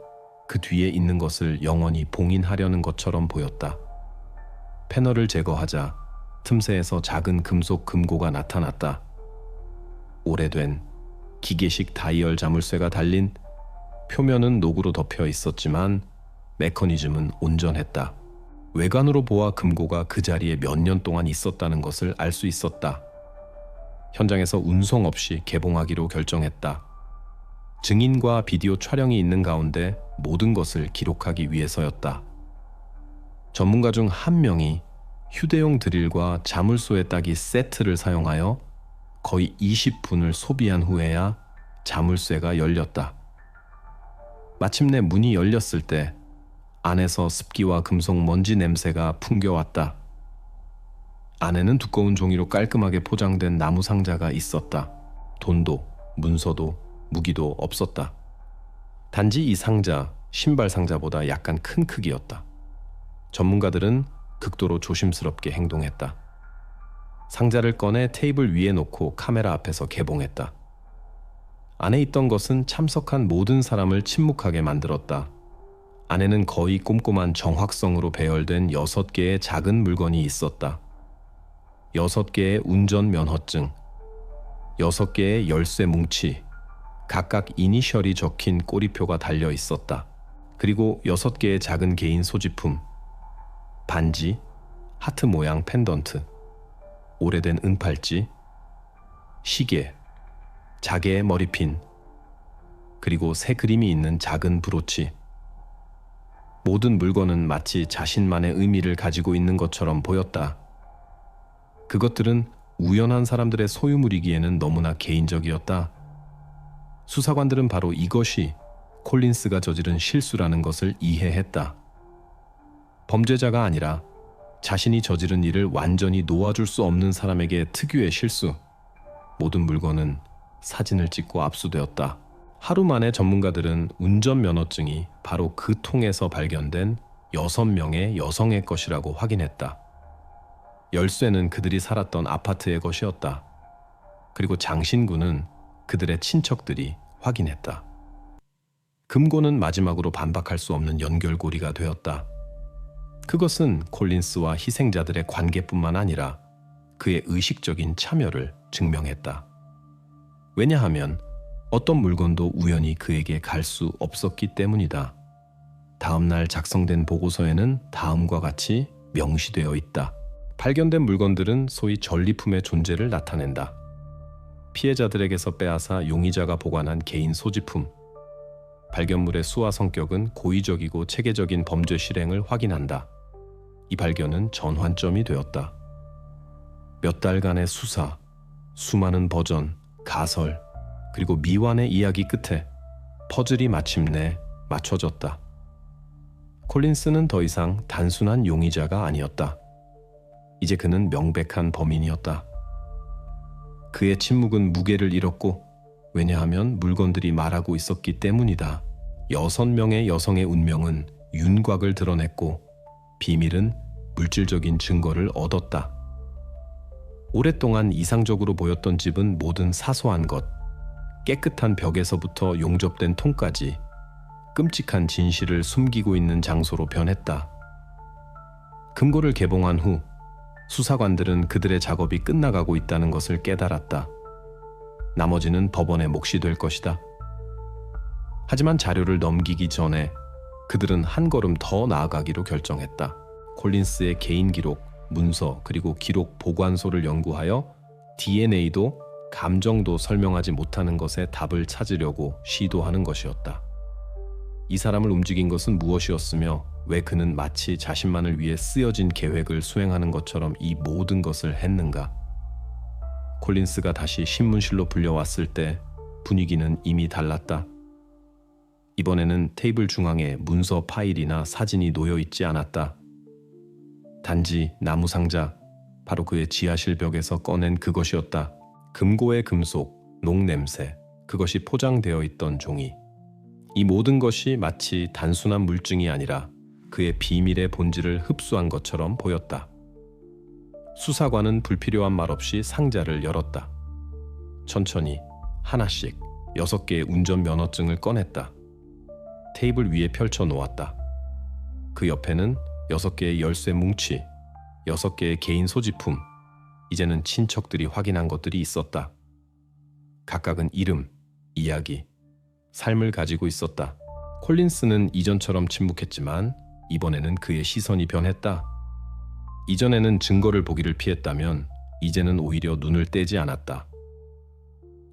그 뒤에 있는 것을 영원히 봉인하려는 것처럼 보였다. 패널을 제거하자 틈새에서 작은 금속 금고가 나타났다. 오래된 기계식 다이얼 자물쇠가 달린, 표면은 녹으로 덮여 있었지만 메커니즘은 온전했다. 외관으로 보아 금고가 그 자리에 몇 년 동안 있었다는 것을 알 수 있었다. 현장에서 운송 없이 개봉하기로 결정했다. 증인과 비디오 촬영이 있는 가운데 모든 것을 기록하기 위해서였다. 전문가 중 한 명이 휴대용 드릴과 자물쇠 따기 세트를 사용하여 거의 20분을 소비한 후에야 자물쇠가 열렸다. 마침내 문이 열렸을 때 안에서 습기와 금속 먼지 냄새가 풍겨왔다. 안에는 두꺼운 종이로 깔끔하게 포장된 나무 상자가 있었다. 돈도, 문서도, 무기도 없었다. 단지 이 상자, 신발 상자보다 약간 큰 크기였다. 전문가들은 극도로 조심스럽게 행동했다. 상자를 꺼내 테이블 위에 놓고 카메라 앞에서 개봉했다. 안에 있던 것은 참석한 모든 사람을 침묵하게 만들었다. 안에는 거의 꼼꼼한 정확성으로 배열된 6개의 작은 물건이 있었다. 6개의 운전 면허증, 6개의 열쇠 뭉치, 각각 이니셜이 적힌 꼬리표가 달려 있었다. 그리고 6개의 작은 개인 소지품, 반지, 하트 모양 펜던트, 오래된 은팔찌, 시계, 자개의 머리핀, 그리고 새 그림이 있는 작은 브로치. 모든 물건은 마치 자신만의 의미를 가지고 있는 것처럼 보였다. 그것들은 우연한 사람들의 소유물이기에는 너무나 개인적이었다. 수사관들은 바로 이것이 콜린스가 저지른 실수라는 것을 이해했다. 범죄자가 아니라 자신이 저지른 일을 완전히 놓아줄 수 없는 사람에게 특유의 실수. 모든 물건은 사진을 찍고 압수되었다. 하루 만에 전문가들은 운전면허증이 바로 그 통에서 발견된 6명의 여성의 것이라고 확인했다. 열쇠는 그들이 살았던 아파트의 것이었다. 그리고 장신구는 그들의 친척들이 확인했다. 금고는 마지막으로 반박할 수 없는 연결고리가 되었다. 그것은 콜린스와 희생자들의 관계뿐만 아니라 그의 의식적인 참여를 증명했다. 왜냐하면 어떤 물건도 우연히 그에게 갈 수 없었기 때문이다. 다음 날 작성된 보고서에는 다음과 같이 명시되어 있다. 발견된 물건들은 소위 전리품의 존재를 나타낸다. 피해자들에게서 빼앗아 용의자가 보관한 개인 소지품. 발견물의 수와 성격은 고의적이고 체계적인 범죄 실행을 확인한다. 이 발견은 전환점이 되었다. 몇 달간의 수사, 수많은 버전, 가설, 그리고 미완의 이야기 끝에 퍼즐이 마침내 맞춰졌다. 콜린스는 더 이상 단순한 용의자가 아니었다. 이제 그는 명백한 범인이었다. 그의 침묵은 무게를 잃었고, 왜냐하면 물건들이 말하고 있었기 때문이다. 6명의 여성의 운명은 윤곽을 드러냈고 비밀은 물질적인 증거를 얻었다. 오랫동안 이상적으로 보였던 집은 모든 사소한 것, 깨끗한 벽에서부터 용접된 통까지 끔찍한 진실을 숨기고 있는 장소로 변했다. 금고를 개봉한 후 수사관들은 그들의 작업이 끝나가고 있다는 것을 깨달았다. 나머지는 법원의 몫이 될 것이다. 하지만 자료를 넘기기 전에 그들은 한 걸음 더 나아가기로 결정했다. 콜린스의 개인 기록, 문서, 그리고 기록 보관소를 연구하여 DNA도 감정도 설명하지 못하는 것에 답을 찾으려고 시도하는 것이었다. 이 사람을 움직인 것은 무엇이었으며 왜 그는 마치 자신만을 위해 쓰여진 계획을 수행하는 것처럼 이 모든 것을 했는가? 콜린스가 다시 신문실로 불려왔을 때 분위기는 이미 달랐다. 이번에는 테이블 중앙에 문서 파일이나 사진이 놓여 있지 않았다. 단지 나무 상자, 바로 그의 지하실 벽에서 꺼낸 그것이었다. 금고의 금속, 녹냄새, 그것이 포장되어 있던 종이. 이 모든 것이 마치 단순한 물증이 아니라 그의 비밀의 본질을 흡수한 것처럼 보였다. 수사관은 불필요한 말 없이 상자를 열었다. 천천히 하나씩 6개의 운전면허증을 꺼냈다. 테이블 위에 펼쳐 놓았다. 그 옆에는 6개의 열쇠 뭉치, 6개의 개인 소지품, 이제는 친척들이 확인한 것들이 있었다. 각각은 이름, 이야기, 삶을 가지고 있었다. 콜린스는 이전처럼 침묵했지만 이번에는 그의 시선이 변했다. 이전에는 증거를 보기를 피했다면 이제는 오히려 눈을 떼지 않았다.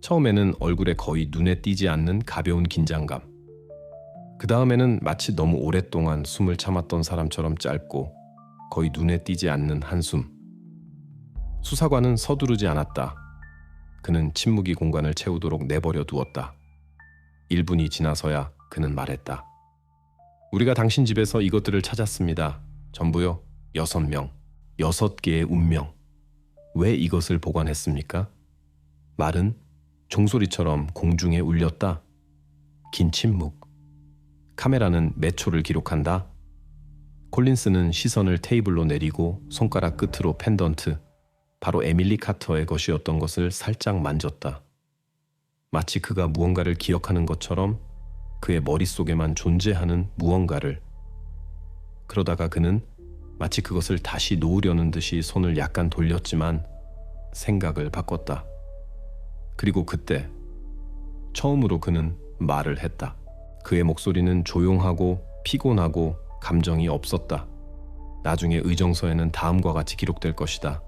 처음에는 얼굴에 거의 눈에 띄지 않는 가벼운 긴장감. 그 다음에는 마치 너무 오랫동안 숨을 참았던 사람처럼 짧고 거의 눈에 띄지 않는 한숨. 수사관은 서두르지 않았다. 그는 침묵이 공간을 채우도록 내버려 두었다. 1분이 지나서야 그는 말했다. 우리가 당신 집에서 이것들을 찾았습니다. 전부요. 6명, 6개의 운명. 왜 이것을 보관했습니까? 말은 종소리처럼 공중에 울렸다. 긴 침묵. 카메라는 몇 초를 기록한다. 콜린스는 시선을 테이블로 내리고 손가락 끝으로 펜던트, 바로 에밀리 카터의 것이었던 것을 살짝 만졌다. 마치 그가 무언가를 기억하는 것처럼 그의 머릿속에만 존재하는 무언가를. 그러다가 그는 마치 그것을 다시 놓으려는 듯이 손을 약간 돌렸지만 생각을 바꿨다. 그리고 그때 처음으로 그는 말을 했다. 그의 목소리는 조용하고 피곤하고 감정이 없었다. 나중에 의정서에는 다음과 같이 기록될 것이다.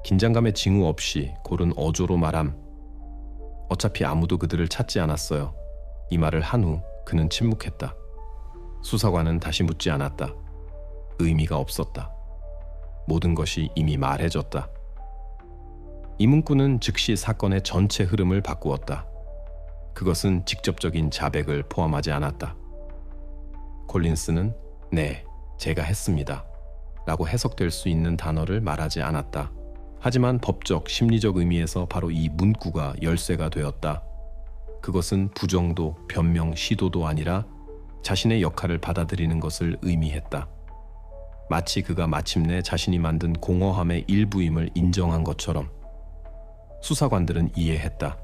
긴장감의 징후 없이 고른 어조로 말함. 어차피 아무도 그들을 찾지 않았어요. 이 말을 한 후 그는 침묵했다. 수사관은 다시 묻지 않았다. 의미가 없었다. 모든 것이 이미 말해졌다. 이 문구는 즉시 사건의 전체 흐름을 바꾸었다. 그것은 직접적인 자백을 포함하지 않았다. 콜린스는 네, 제가 했습니다. 라고 해석될 수 있는 단어를 말하지 않았다. 하지만 법적, 심리적 의미에서 바로 이 문구가 열쇠가 되었다. 그것은 부정도, 변명, 시도도 아니라 자신의 역할을 받아들이는 것을 의미했다. 마치 그가 마침내 자신이 만든 공허함의 일부임을 인정한 것처럼. 수사관들은 이해했다.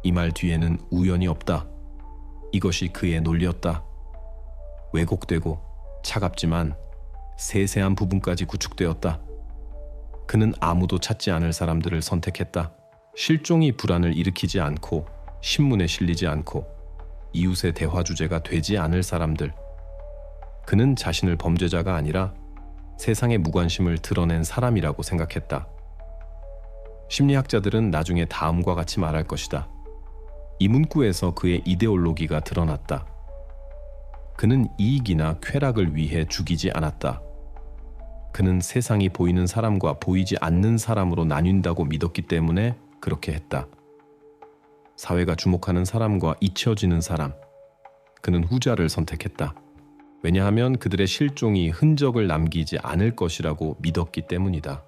이 말 뒤에는 우연이 없다. 이것이 그의 논리였다. 왜곡되고 차갑지만 세세한 부분까지 구축되었다. 그는 아무도 찾지 않을 사람들을 선택했다. 실종이 불안을 일으키지 않고 신문에 실리지 않고 이웃의 대화 주제가 되지 않을 사람들. 그는 자신을 범죄자가 아니라 세상의 무관심을 드러낸 사람이라고 생각했다. 심리학자들은 나중에 다음과 같이 말할 것이다. 이 문구에서 그의 이데올로기가 드러났다. 그는 이익이나 쾌락을 위해 죽이지 않았다. 그는 세상이 보이는 사람과 보이지 않는 사람으로 나뉜다고 믿었기 때문에 그렇게 했다. 사회가 주목하는 사람과 잊혀지는 사람. 그는 후자를 선택했다. 왜냐하면 그들의 실종이 흔적을 남기지 않을 것이라고 믿었기 때문이다.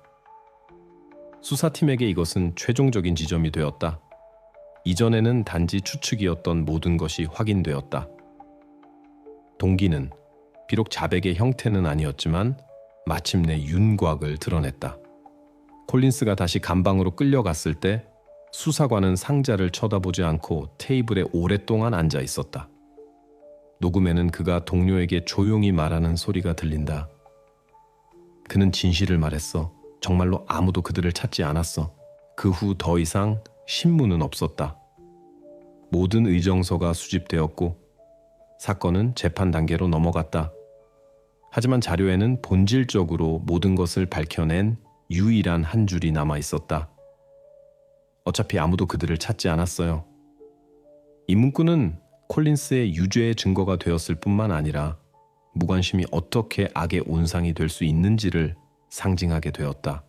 수사팀에게 이것은 최종적인 지점이 되었다. 이전에는 단지 추측이었던 모든 것이 확인되었다. 동기는 비록 자백의 형태는 아니었지만 마침내 윤곽을 드러냈다. 콜린스가 다시 감방으로 끌려갔을 때 수사관은 상자를 쳐다보지 않고 테이블에 오랫동안 앉아 있었다. 녹음에는 그가 동료에게 조용히 말하는 소리가 들린다. 그는 진실을 말했어. 정말로 아무도 그들을 찾지 않았어. 그 후 더 이상 신문은 없었다. 모든 의정서가 수집되었고 사건은 재판 단계로 넘어갔다. 하지만 자료에는 본질적으로 모든 것을 밝혀낸 유일한 한 줄이 남아 있었다. 어차피 아무도 그들을 찾지 않았어요. 이 문구는 콜린스의 유죄의 증거가 되었을 뿐만 아니라 무관심이 어떻게 악의 온상이 될 수 있는지를 상징하게 되었다.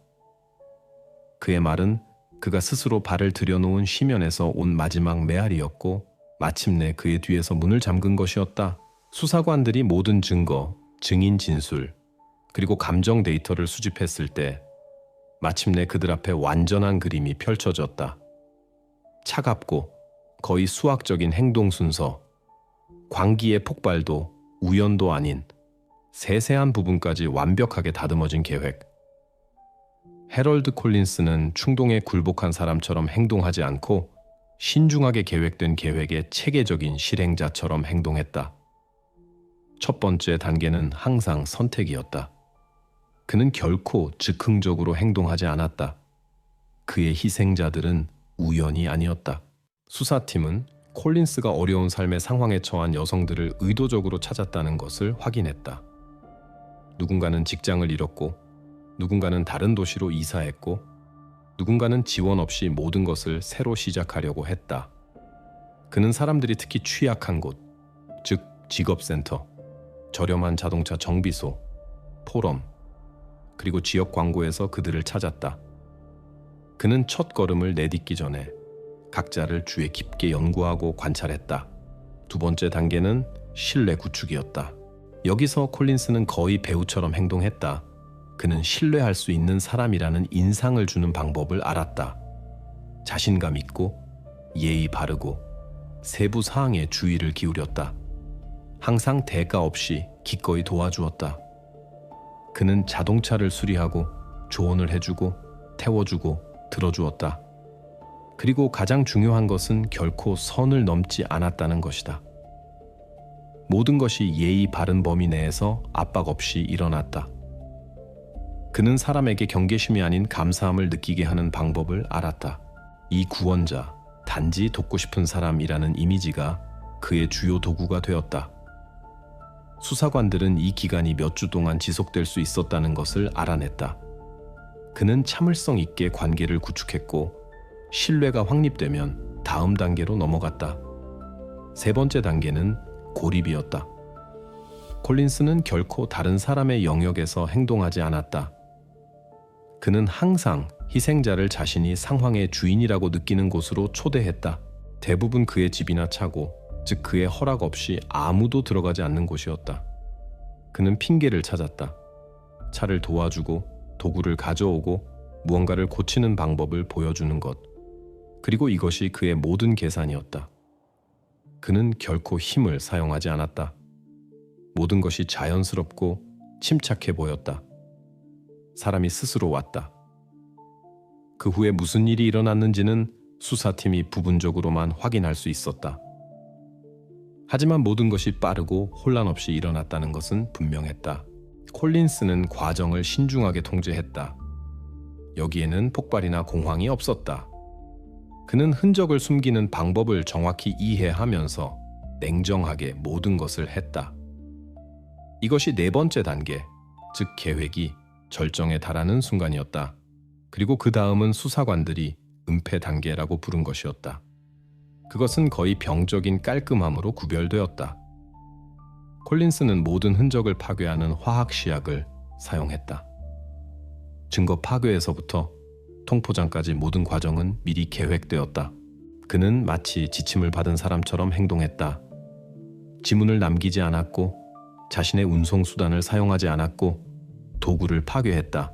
그의 말은 그가 스스로 발을 들여놓은 심연에서 온 마지막 메아리였고 마침내 그의 뒤에서 문을 잠근 것이었다. 수사관들이 모든 증거, 증인 진술, 그리고 감정 데이터를 수집했을 때 마침내 그들 앞에 완전한 그림이 펼쳐졌다. 차갑고 거의 수학적인 행동 순서, 광기의 폭발도 우연도 아닌 세세한 부분까지 완벽하게 다듬어진 계획. 해럴드 콜린스는 충동에 굴복한 사람처럼 행동하지 않고 신중하게 계획된 계획의 체계적인 실행자처럼 행동했다. 첫 번째 단계는 항상 선택이었다. 그는 결코 즉흥적으로 행동하지 않았다. 그의 희생자들은 우연이 아니었다. 수사팀은 콜린스가 어려운 삶의 상황에 처한 여성들을 의도적으로 찾았다는 것을 확인했다. 누군가는 직장을 잃었고, 누군가는 다른 도시로 이사했고, 누군가는 지원 없이 모든 것을 새로 시작하려고 했다. 그는 사람들이 특히 취약한 곳, 즉 직업센터, 저렴한 자동차 정비소, 포럼, 그리고 지역 광고에서 그들을 찾았다. 그는 첫 걸음을 내딛기 전에 각자를 주에 깊게 연구하고 관찰했다. 두 번째 단계는 신뢰 구축이었다. 여기서 콜린스는 거의 배우처럼 행동했다. 그는 신뢰할 수 있는 사람이라는 인상을 주는 방법을 알았다. 자신감 있고 예의 바르고 세부 사항에 주의를 기울였다. 항상 대가 없이 기꺼이 도와주었다. 그는 자동차를 수리하고 조언을 해주고 태워주고 들어주었다. 그리고 가장 중요한 것은 결코 선을 넘지 않았다는 것이다. 모든 것이 예의 바른 범위 내에서 압박 없이 일어났다. 그는 사람에게 경계심이 아닌 감사함을 느끼게 하는 방법을 알았다. 이 구원자, 단지 돕고 싶은 사람이라는 이미지가 그의 주요 도구가 되었다. 수사관들은 이 기간이 몇 주 동안 지속될 수 있었다는 것을 알아냈다. 그는 참을성 있게 관계를 구축했고 신뢰가 확립되면 다음 단계로 넘어갔다. 세 번째 단계는 고립이었다. 콜린스는 결코 다른 사람의 영역에서 행동하지 않았다. 그는 항상 희생자를 자신이 상황의 주인이라고 느끼는 곳으로 초대했다. 대부분 그의 집이나 차고, 즉 그의 허락 없이 아무도 들어가지 않는 곳이었다. 그는 핑계를 찾았다. 차를 도와주고 도구를 가져오고 무언가를 고치는 방법을 보여주는 것. 그리고 이것이 그의 모든 계산이었다. 그는 결코 힘을 사용하지 않았다. 모든 것이 자연스럽고 침착해 보였다. 사람이 스스로 왔다. 그 후에 무슨 일이 일어났는지는 수사팀이 부분적으로만 확인할 수 있었다. 하지만 모든 것이 빠르고 혼란 없이 일어났다는 것은 분명했다. 콜린스는 과정을 신중하게 통제했다. 여기에는 폭발이나 공황이 없었다. 그는 흔적을 숨기는 방법을 정확히 이해하면서 냉정하게 모든 것을 했다. 이것이 네 번째 단계, 즉 계획이 절정에 달하는 순간이었다. 그리고 그 다음은 수사관들이 은폐 단계라고 부른 것이었다. 그것은 거의 병적인 깔끔함으로 구별되었다. 콜린스는 모든 흔적을 파괴하는 화학 시약을 사용했다. 증거 파괴에서부터 통포장까지 모든 과정은 미리 계획되었다. 그는 마치 지침을 받은 사람처럼 행동했다. 지문을 남기지 않았고 자신의 운송수단을 사용하지 않았고 도구를 파괴했다.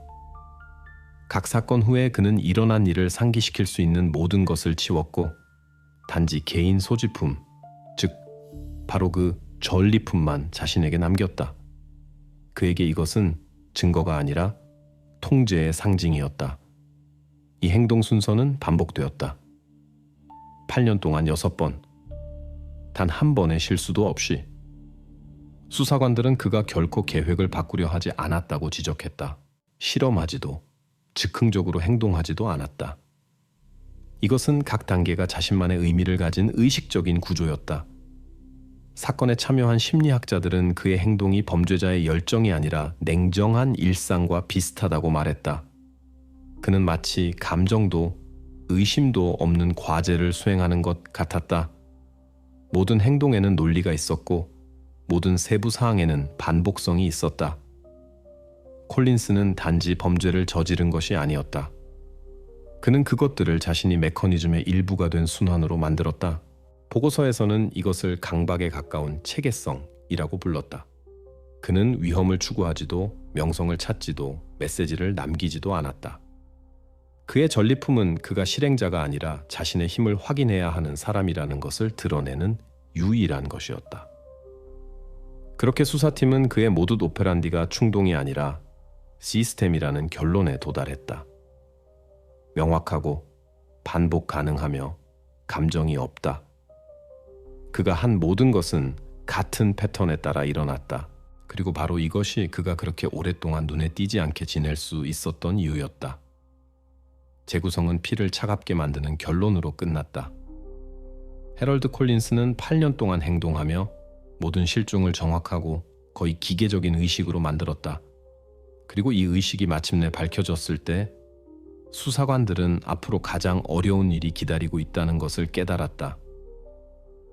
각 사건 후에 그는 일어난 일을 상기시킬 수 있는 모든 것을 치웠고 단지 개인 소지품, 즉 바로 그 전리품만 자신에게 남겼다. 그에게 이것은 증거가 아니라 통제의 상징이었다. 이 행동 순서는 반복되었다. 8년 동안 6번, 단 한 번의 실수도 없이. 수사관들은 그가 결코 계획을 바꾸려 하지 않았다고 지적했다. 실험하지도, 즉흥적으로 행동하지도 않았다. 이것은 각 단계가 자신만의 의미를 가진 의식적인 구조였다. 사건에 참여한 심리학자들은 그의 행동이 범죄자의 열정이 아니라 냉정한 일상과 비슷하다고 말했다. 그는 마치 감정도 의심도 없는 과제를 수행하는 것 같았다. 모든 행동에는 논리가 있었고 모든 세부 사항에는 반복성이 있었다. 콜린스는 단지 범죄를 저지른 것이 아니었다. 그는 그것들을 자신이 메커니즘의 일부가 된 순환으로 만들었다. 보고서에서는 이것을 강박에 가까운 체계성이라고 불렀다. 그는 위험을 추구하지도 명성을 찾지도 메시지를 남기지도 않았다. 그의 전리품은 그가 실행자가 아니라 자신의 힘을 확인해야 하는 사람이라는 것을 드러내는 유일한 것이었다. 그렇게 수사팀은 그의 모듈 오페란디가 충동이 아니라 시스템이라는 결론에 도달했다. 명확하고 반복 가능하며 감정이 없다. 그가 한 모든 것은 같은 패턴에 따라 일어났다. 그리고 바로 이것이 그가 그렇게 오랫동안 눈에 띄지 않게 지낼 수 있었던 이유였다. 재구성은 피를 차갑게 만드는 결론으로 끝났다. 해럴드 콜린스는 8년 동안 행동하며 모든 실종을 정확하고 거의 기계적인 의식으로 만들었다. 그리고 이 의식이 마침내 밝혀졌을 때 수사관들은 앞으로 가장 어려운 일이 기다리고 있다는 것을 깨달았다.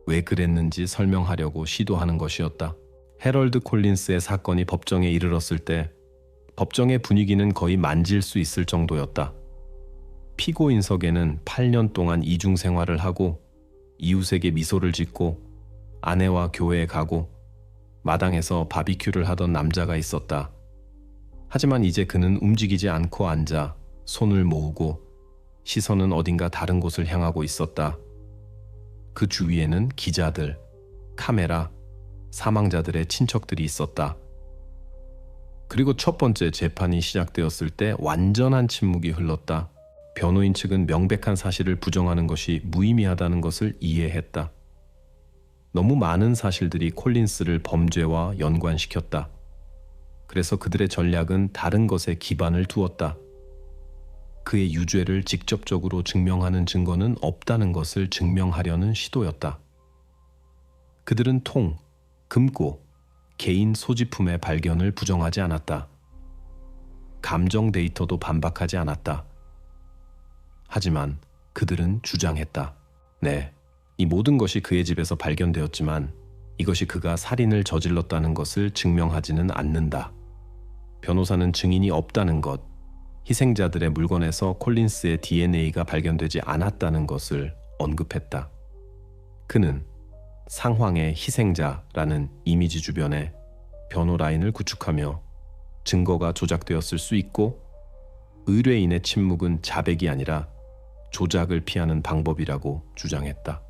왜 그랬는지 설명하려고 시도하는 것이었다. 해럴드 콜린스의 사건이 법정에 이르렀을 때 법정의 분위기는 거의 만질 수 있을 정도였다. 피고인석에는 8년 동안 이중 생활을 하고 이웃에게 미소를 짓고 아내와 교회에 가고 마당에서 바비큐를 하던 남자가 있었다. 하지만 이제 그는 움직이지 않고 앉아 손을 모으고 시선은 어딘가 다른 곳을 향하고 있었다. 그 주위에는 기자들, 카메라, 사망자들의 친척들이 있었다. 그리고 첫 번째 재판이 시작되었을 때 완전한 침묵이 흘렀다. 변호인 측은 명백한 사실을 부정하는 것이 무의미하다는 것을 이해했다. 너무 많은 사실들이 콜린스를 범죄와 연관시켰다. 그래서 그들의 전략은 다른 것에 기반을 두었다. 그의 유죄를 직접적으로 증명하는 증거는 없다는 것을 증명하려는 시도였다. 그들은 통, 금고, 개인 소지품의 발견을 부정하지 않았다. 감정 데이터도 반박하지 않았다. 하지만 그들은 주장했다. 네, 이 모든 것이 그의 집에서 발견되었지만 이것이 그가 살인을 저질렀다는 것을 증명하지는 않는다. 변호사는 증인이 없다는 것, 희생자들의 물건에서 콜린스의 DNA가 발견되지 않았다는 것을 언급했다. 그는 상황의 희생자라는 이미지 주변에 변호 라인을 구축하며 증거가 조작되었을 수 있고 의뢰인의 침묵은 자백이 아니라 조작을 피하는 방법이라고 주장했다.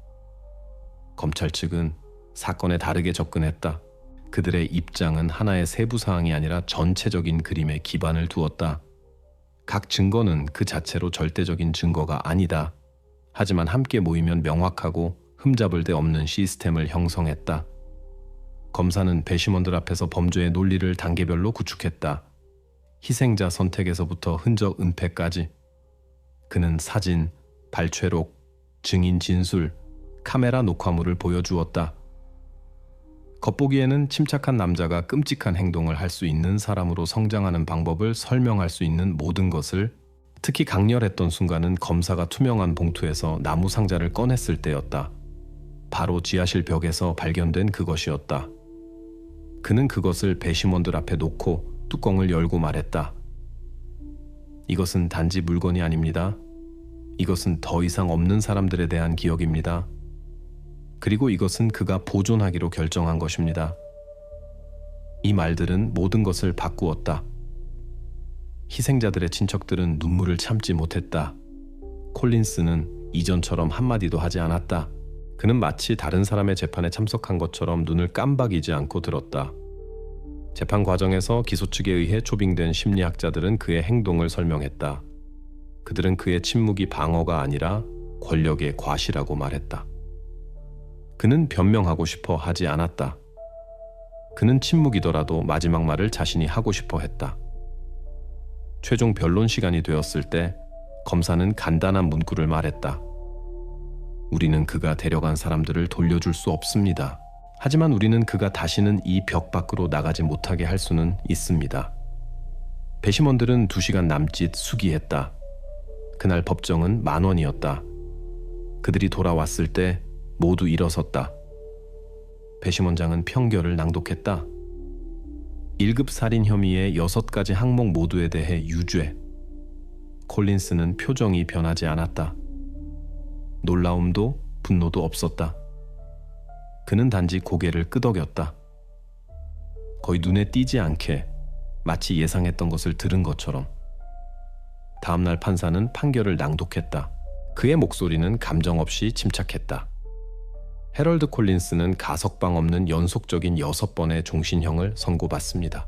검찰 측은 사건에 다르게 접근했다. 그들의 입장은 하나의 세부 사항이 아니라 전체적인 그림에 기반을 두었다. 각 증거는 그 자체로 절대적인 증거가 아니다. 하지만 함께 모이면 명확하고 흠잡을 데 없는 시스템을 형성했다. 검사는 배심원들 앞에서 범죄의 논리를 단계별로 구축했다. 희생자 선택에서부터 흔적 은폐까지. 그는 사진, 발췌록, 증인 진술, 카메라 녹화물을 보여주었다. 겉보기에는 침착한 남자가 끔찍한 행동을 할 수 있는 사람으로 성장하는 방법을 설명할 수 있는 모든 것을, 특히 강렬했던 순간은 검사가 투명한 봉투에서 나무 상자를 꺼냈을 때였다. 바로 지하실 벽에서 발견된 그것이었다. 그는 그것을 배심원들 앞에 놓고 뚜껑을 열고 말했다. 이것은 단지 물건이 아닙니다. 이것은 더 이상 없는 사람들에 대한 기억입니다. 그리고 이것은 그가 보존하기로 결정한 것입니다. 이 말들은 모든 것을 바꾸었다. 희생자들의 친척들은 눈물을 참지 못했다. 콜린스는 이전처럼 한마디도 하지 않았다. 그는 마치 다른 사람의 재판에 참석한 것처럼 눈을 깜박이지 않고 들었다. 재판 과정에서 기소 측에 의해 초빙된 심리학자들은 그의 행동을 설명했다. 그들은 그의 침묵이 방어가 아니라 권력의 과시라고 말했다. 그는 변명하고 싶어 하지 않았다. 그는 침묵이더라도 마지막 말을 자신이 하고 싶어 했다. 최종 변론 시간이 되었을 때 검사는 간단한 문구를 말했다. 우리는 그가 데려간 사람들을 돌려줄 수 없습니다. 하지만 우리는 그가 다시는 이 벽 밖으로 나가지 못하게 할 수는 있습니다. 배심원들은 2시간 남짓 수기했다. 그날 법정은 10,000원이었다. 그들이 돌아왔을 때 모두 일어섰다. 배심원장은 평결을 낭독했다. 1급 살인 혐의의 6가지 항목 모두에 대해 유죄. 콜린스는 표정이 변하지 않았다. 놀라움도 분노도 없었다. 그는 단지 고개를 끄덕였다. 거의 눈에 띄지 않게 마치 예상했던 것을 들은 것처럼. 다음날 판사는 판결을 낭독했다. 그의 목소리는 감정 없이 침착했다. 해럴드 콜린스는 가석방 없는 연속적인 6번의 종신형을 선고받습니다.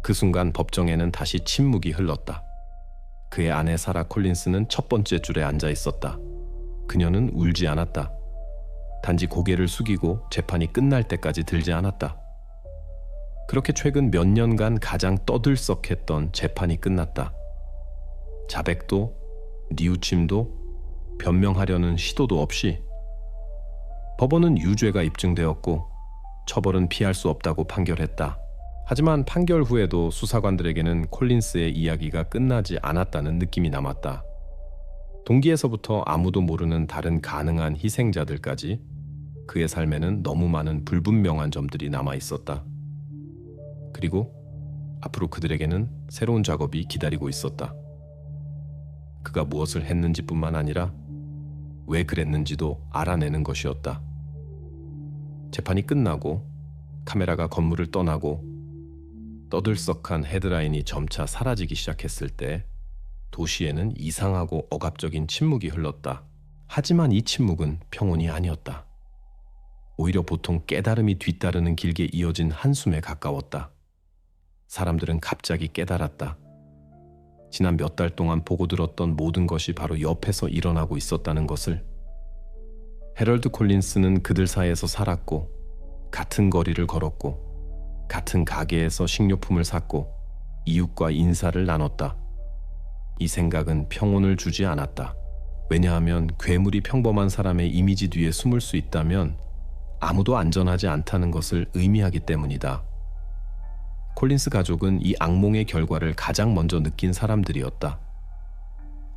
그 순간 법정에는 다시 침묵이 흘렀다. 그의 아내 사라 콜린스는 첫 번째 줄에 앉아 있었다. 그녀는 울지 않았다. 단지 고개를 숙이고 재판이 끝날 때까지 들지 않았다. 그렇게 최근 몇 년간 가장 떠들썩했던 재판이 끝났다. 자백도 뉘우침도 변명하려는 시도도 없이 법원은 유죄가 입증되었고 처벌은 피할 수 없다고 판결했다. 하지만 판결 후에도 수사관들에게는 콜린스의 이야기가 끝나지 않았다는 느낌이 남았다. 동기에서부터 아무도 모르는 다른 가능한 희생자들까지 그의 삶에는 너무 많은 불분명한 점들이 남아 있었다. 그리고 앞으로 그들에게는 새로운 작업이 기다리고 있었다. 그가 무엇을 했는지뿐만 아니라 왜 그랬는지도 알아내는 것이었다. 재판이 끝나고 카메라가 건물을 떠나고 떠들썩한 헤드라인이 점차 사라지기 시작했을 때 도시에는 이상하고 억압적인 침묵이 흘렀다. 하지만 이 침묵은 평온이 아니었다. 오히려 보통 깨달음이 뒤따르는 길게 이어진 한숨에 가까웠다. 사람들은 갑자기 깨달았다. 지난 몇 달 동안 보고 들었던 모든 것이 바로 옆에서 일어나고 있었다는 것을. 해럴드 콜린스는 그들 사이에서 살았고 같은 거리를 걸었고 같은 가게에서 식료품을 샀고 이웃과 인사를 나눴다. 이 생각은 평온을 주지 않았다. 왜냐하면 괴물이 평범한 사람의 이미지 뒤에 숨을 수 있다면 아무도 안전하지 않다는 것을 의미하기 때문이다. 콜린스 가족은 이 악몽의 결과를 가장 먼저 느낀 사람들이었다.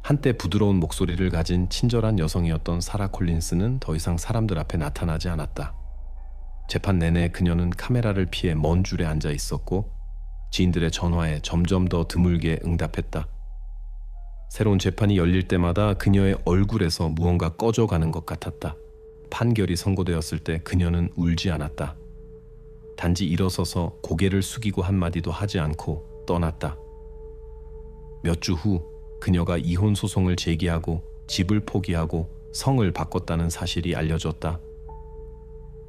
한때 부드러운 목소리를 가진 친절한 여성이었던 사라 콜린스는 더 이상 사람들 앞에 나타나지 않았다. 재판 내내 그녀는 카메라를 피해 먼 줄에 앉아 있었고 지인들의 전화에 점점 더 드물게 응답했다. 새로운 재판이 열릴 때마다 그녀의 얼굴에서 무언가 꺼져가는 것 같았다. 판결이 선고되었을 때 그녀는 울지 않았다. 단지 일어서서 고개를 숙이고 한마디도 하지 않고 떠났다. 몇 주 후 그녀가 이혼 소송을 제기하고 집을 포기하고 성을 바꿨다는 사실이 알려졌다.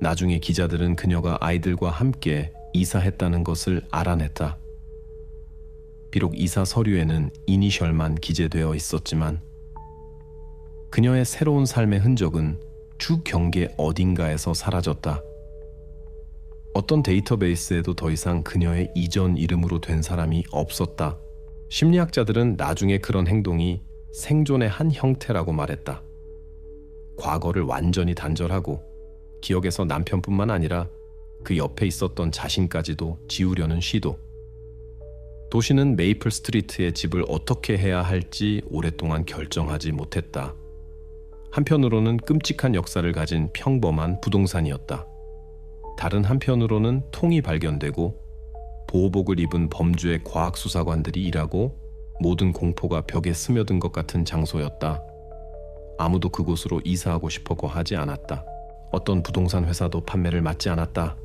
나중에 기자들은 그녀가 아이들과 함께 이사했다는 것을 알아냈다. 비록 이사 서류에는 이니셜만 기재되어 있었지만 그녀의 새로운 삶의 흔적은 주 경계 어딘가에서 사라졌다. 어떤 데이터베이스에도 더 이상 그녀의 이전 이름으로 된 사람이 없었다. 심리학자들은 나중에 그런 행동이 생존의 한 형태라고 말했다. 과거를 완전히 단절하고 기억에서 남편뿐만 아니라 그 옆에 있었던 자신까지도 지우려는 시도. 도시는 메이플 스트리트의 집을 어떻게 해야 할지 오랫동안 결정하지 못했다. 한편으로는 끔찍한 역사를 가진 평범한 부동산이었다. 다른 한편으로는 통이 발견되고 보호복을 입은 범죄 과학수사관들이 일하고 모든 공포가 벽에 스며든 것 같은 장소였다. 아무도 그곳으로 이사하고 싶어고 하지 않았다. 어떤 부동산 회사도 판매를 맡지 않았다.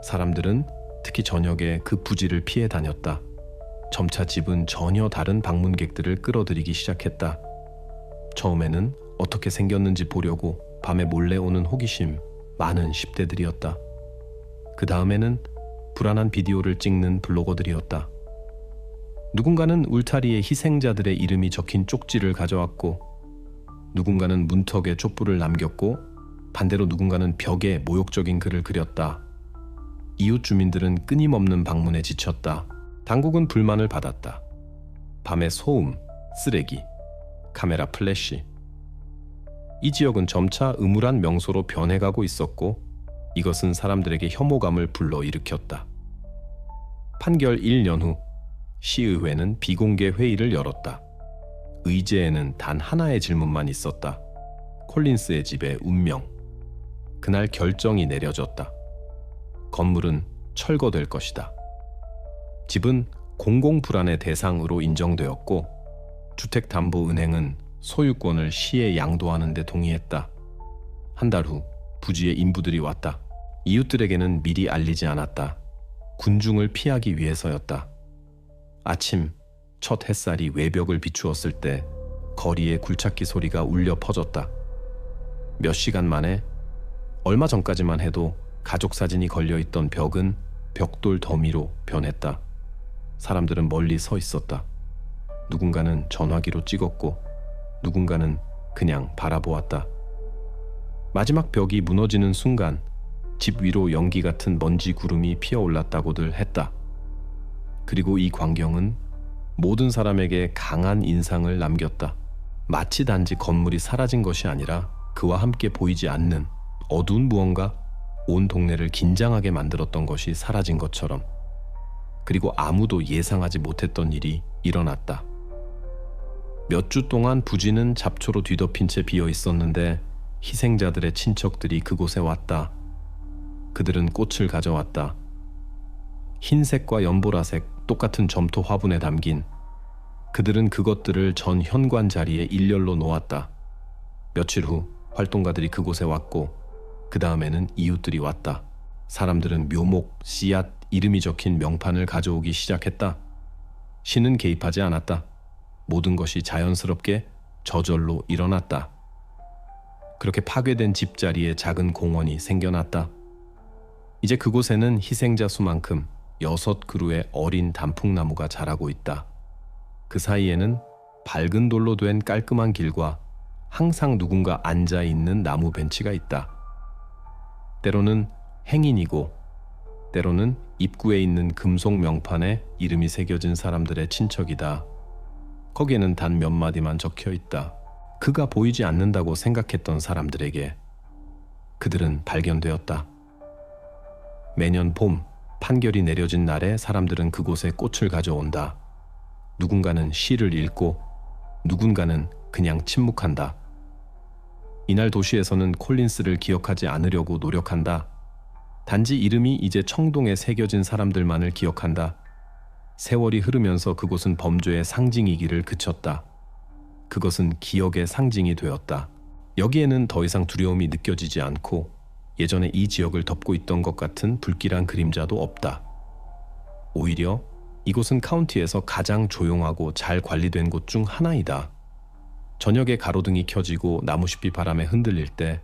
사람들은 특히 저녁에 그 부지를 피해 다녔다. 점차 집은 전혀 다른 방문객들을 끌어들이기 시작했다. 처음에는 어떻게 생겼는지 보려고 밤에 몰래 오는 호기심 많은 10대들이었다. 그 다음에는 불안한 비디오를 찍는 블로거들이었다. 누군가는 울타리에 희생자들의 이름이 적힌 쪽지를 가져왔고 누군가는 문턱에 촛불을 남겼고 반대로 누군가는 벽에 모욕적인 글을 그렸다. 이웃 주민들은 끊임없는 방문에 지쳤다. 당국은 불만을 받았다. 밤의 소음, 쓰레기, 카메라 플래시. 이 지역은 점차 음울한 명소로 변해가고 있었고 이것은 사람들에게 혐오감을 불러일으켰다. 판결 1년 후 시의회는 비공개 회의를 열었다. 의제에는 단 하나의 질문만 있었다. 콜린스의 집의 운명. 그날 결정이 내려졌다. 건물은 철거될 것이다. 집은 공공불안의 대상으로 인정되었고 주택담보은행은 소유권을 시에 양도하는 데 동의했다. 한 달 후 부지의 인부들이 왔다. 이웃들에게는 미리 알리지 않았다. 군중을 피하기 위해서였다. 아침 첫 햇살이 외벽을 비추었을 때 거리에 굴착기 소리가 울려 퍼졌다. 몇 시간 만에 얼마 전까지만 해도 가족 사진이 걸려있던 벽은 벽돌 더미로 변했다. 사람들은 멀리 서 있었다. 누군가는 전화기로 찍었고 누군가는 그냥 바라보았다. 마지막 벽이 무너지는 순간 집 위로 연기 같은 먼지 구름이 피어올랐다고들 했다. 그리고 이 광경은 모든 사람에게 강한 인상을 남겼다. 마치 단지 건물이 사라진 것이 아니라 그와 함께 보이지 않는 어두운 무언가, 온 동네를 긴장하게 만들었던 것이 사라진 것처럼. 그리고 아무도 예상하지 못했던 일이 일어났다. 몇 주 동안 부지는 잡초로 뒤덮인 채 비어 있었는데 희생자들의 친척들이 그곳에 왔다. 그들은 꽃을 가져왔다. 흰색과 연보라색 똑같은 점토 화분에 담긴. 그들은 그것들을 전 현관 자리에 일렬로 놓았다. 며칠 후 활동가들이 그곳에 왔고 그 다음에는 이웃들이 왔다. 사람들은 묘목, 씨앗, 이름이 적힌 명판을 가져오기 시작했다. 신은 개입하지 않았다. 모든 것이 자연스럽게 저절로 일어났다. 그렇게 파괴된 집자리에 작은 공원이 생겨났다. 이제 그곳에는 희생자 수만큼 6그루의 어린 단풍나무가 자라고 있다. 그 사이에는 밝은 돌로 된 깔끔한 길과 항상 누군가 앉아있는 나무 벤치가 있다. 때로는 행인이고 때로는 입구에 있는 금속 명판에 이름이 새겨진 사람들의 친척이다. 거기에는 단 몇 마디만 적혀 있다. 그가 보이지 않는다고 생각했던 사람들에게. 그들은 발견되었다. 매년 봄 판결이 내려진 날에 사람들은 그곳에 꽃을 가져온다. 누군가는 시를 읽고 누군가는 그냥 침묵한다. 이날 도시에서는 콜린스를 기억하지 않으려고 노력한다. 단지 이름이 이제 청동에 새겨진 사람들만을 기억한다. 세월이 흐르면서 그곳은 범죄의 상징이기를 그쳤다. 그것은 기억의 상징이 되었다. 여기에는 더 이상 두려움이 느껴지지 않고 예전에 이 지역을 덮고 있던 것 같은 불길한 그림자도 없다. 오히려 이곳은 카운티에서 가장 조용하고 잘 관리된 곳 중 하나이다. 저녁에 가로등이 켜지고 나무숲이 바람에 흔들릴 때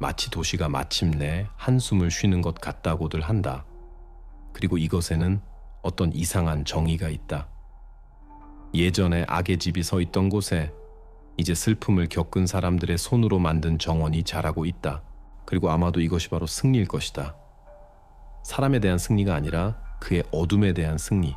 마치 도시가 마침내 한숨을 쉬는 것 같다고들 한다. 그리고 이것에는 어떤 이상한 정의가 있다. 예전에 악의 집이 서 있던 곳에 이제 슬픔을 겪은 사람들의 손으로 만든 정원이 자라고 있다. 그리고 아마도 이것이 바로 승리일 것이다. 사람에 대한 승리가 아니라 그의 어둠에 대한 승리.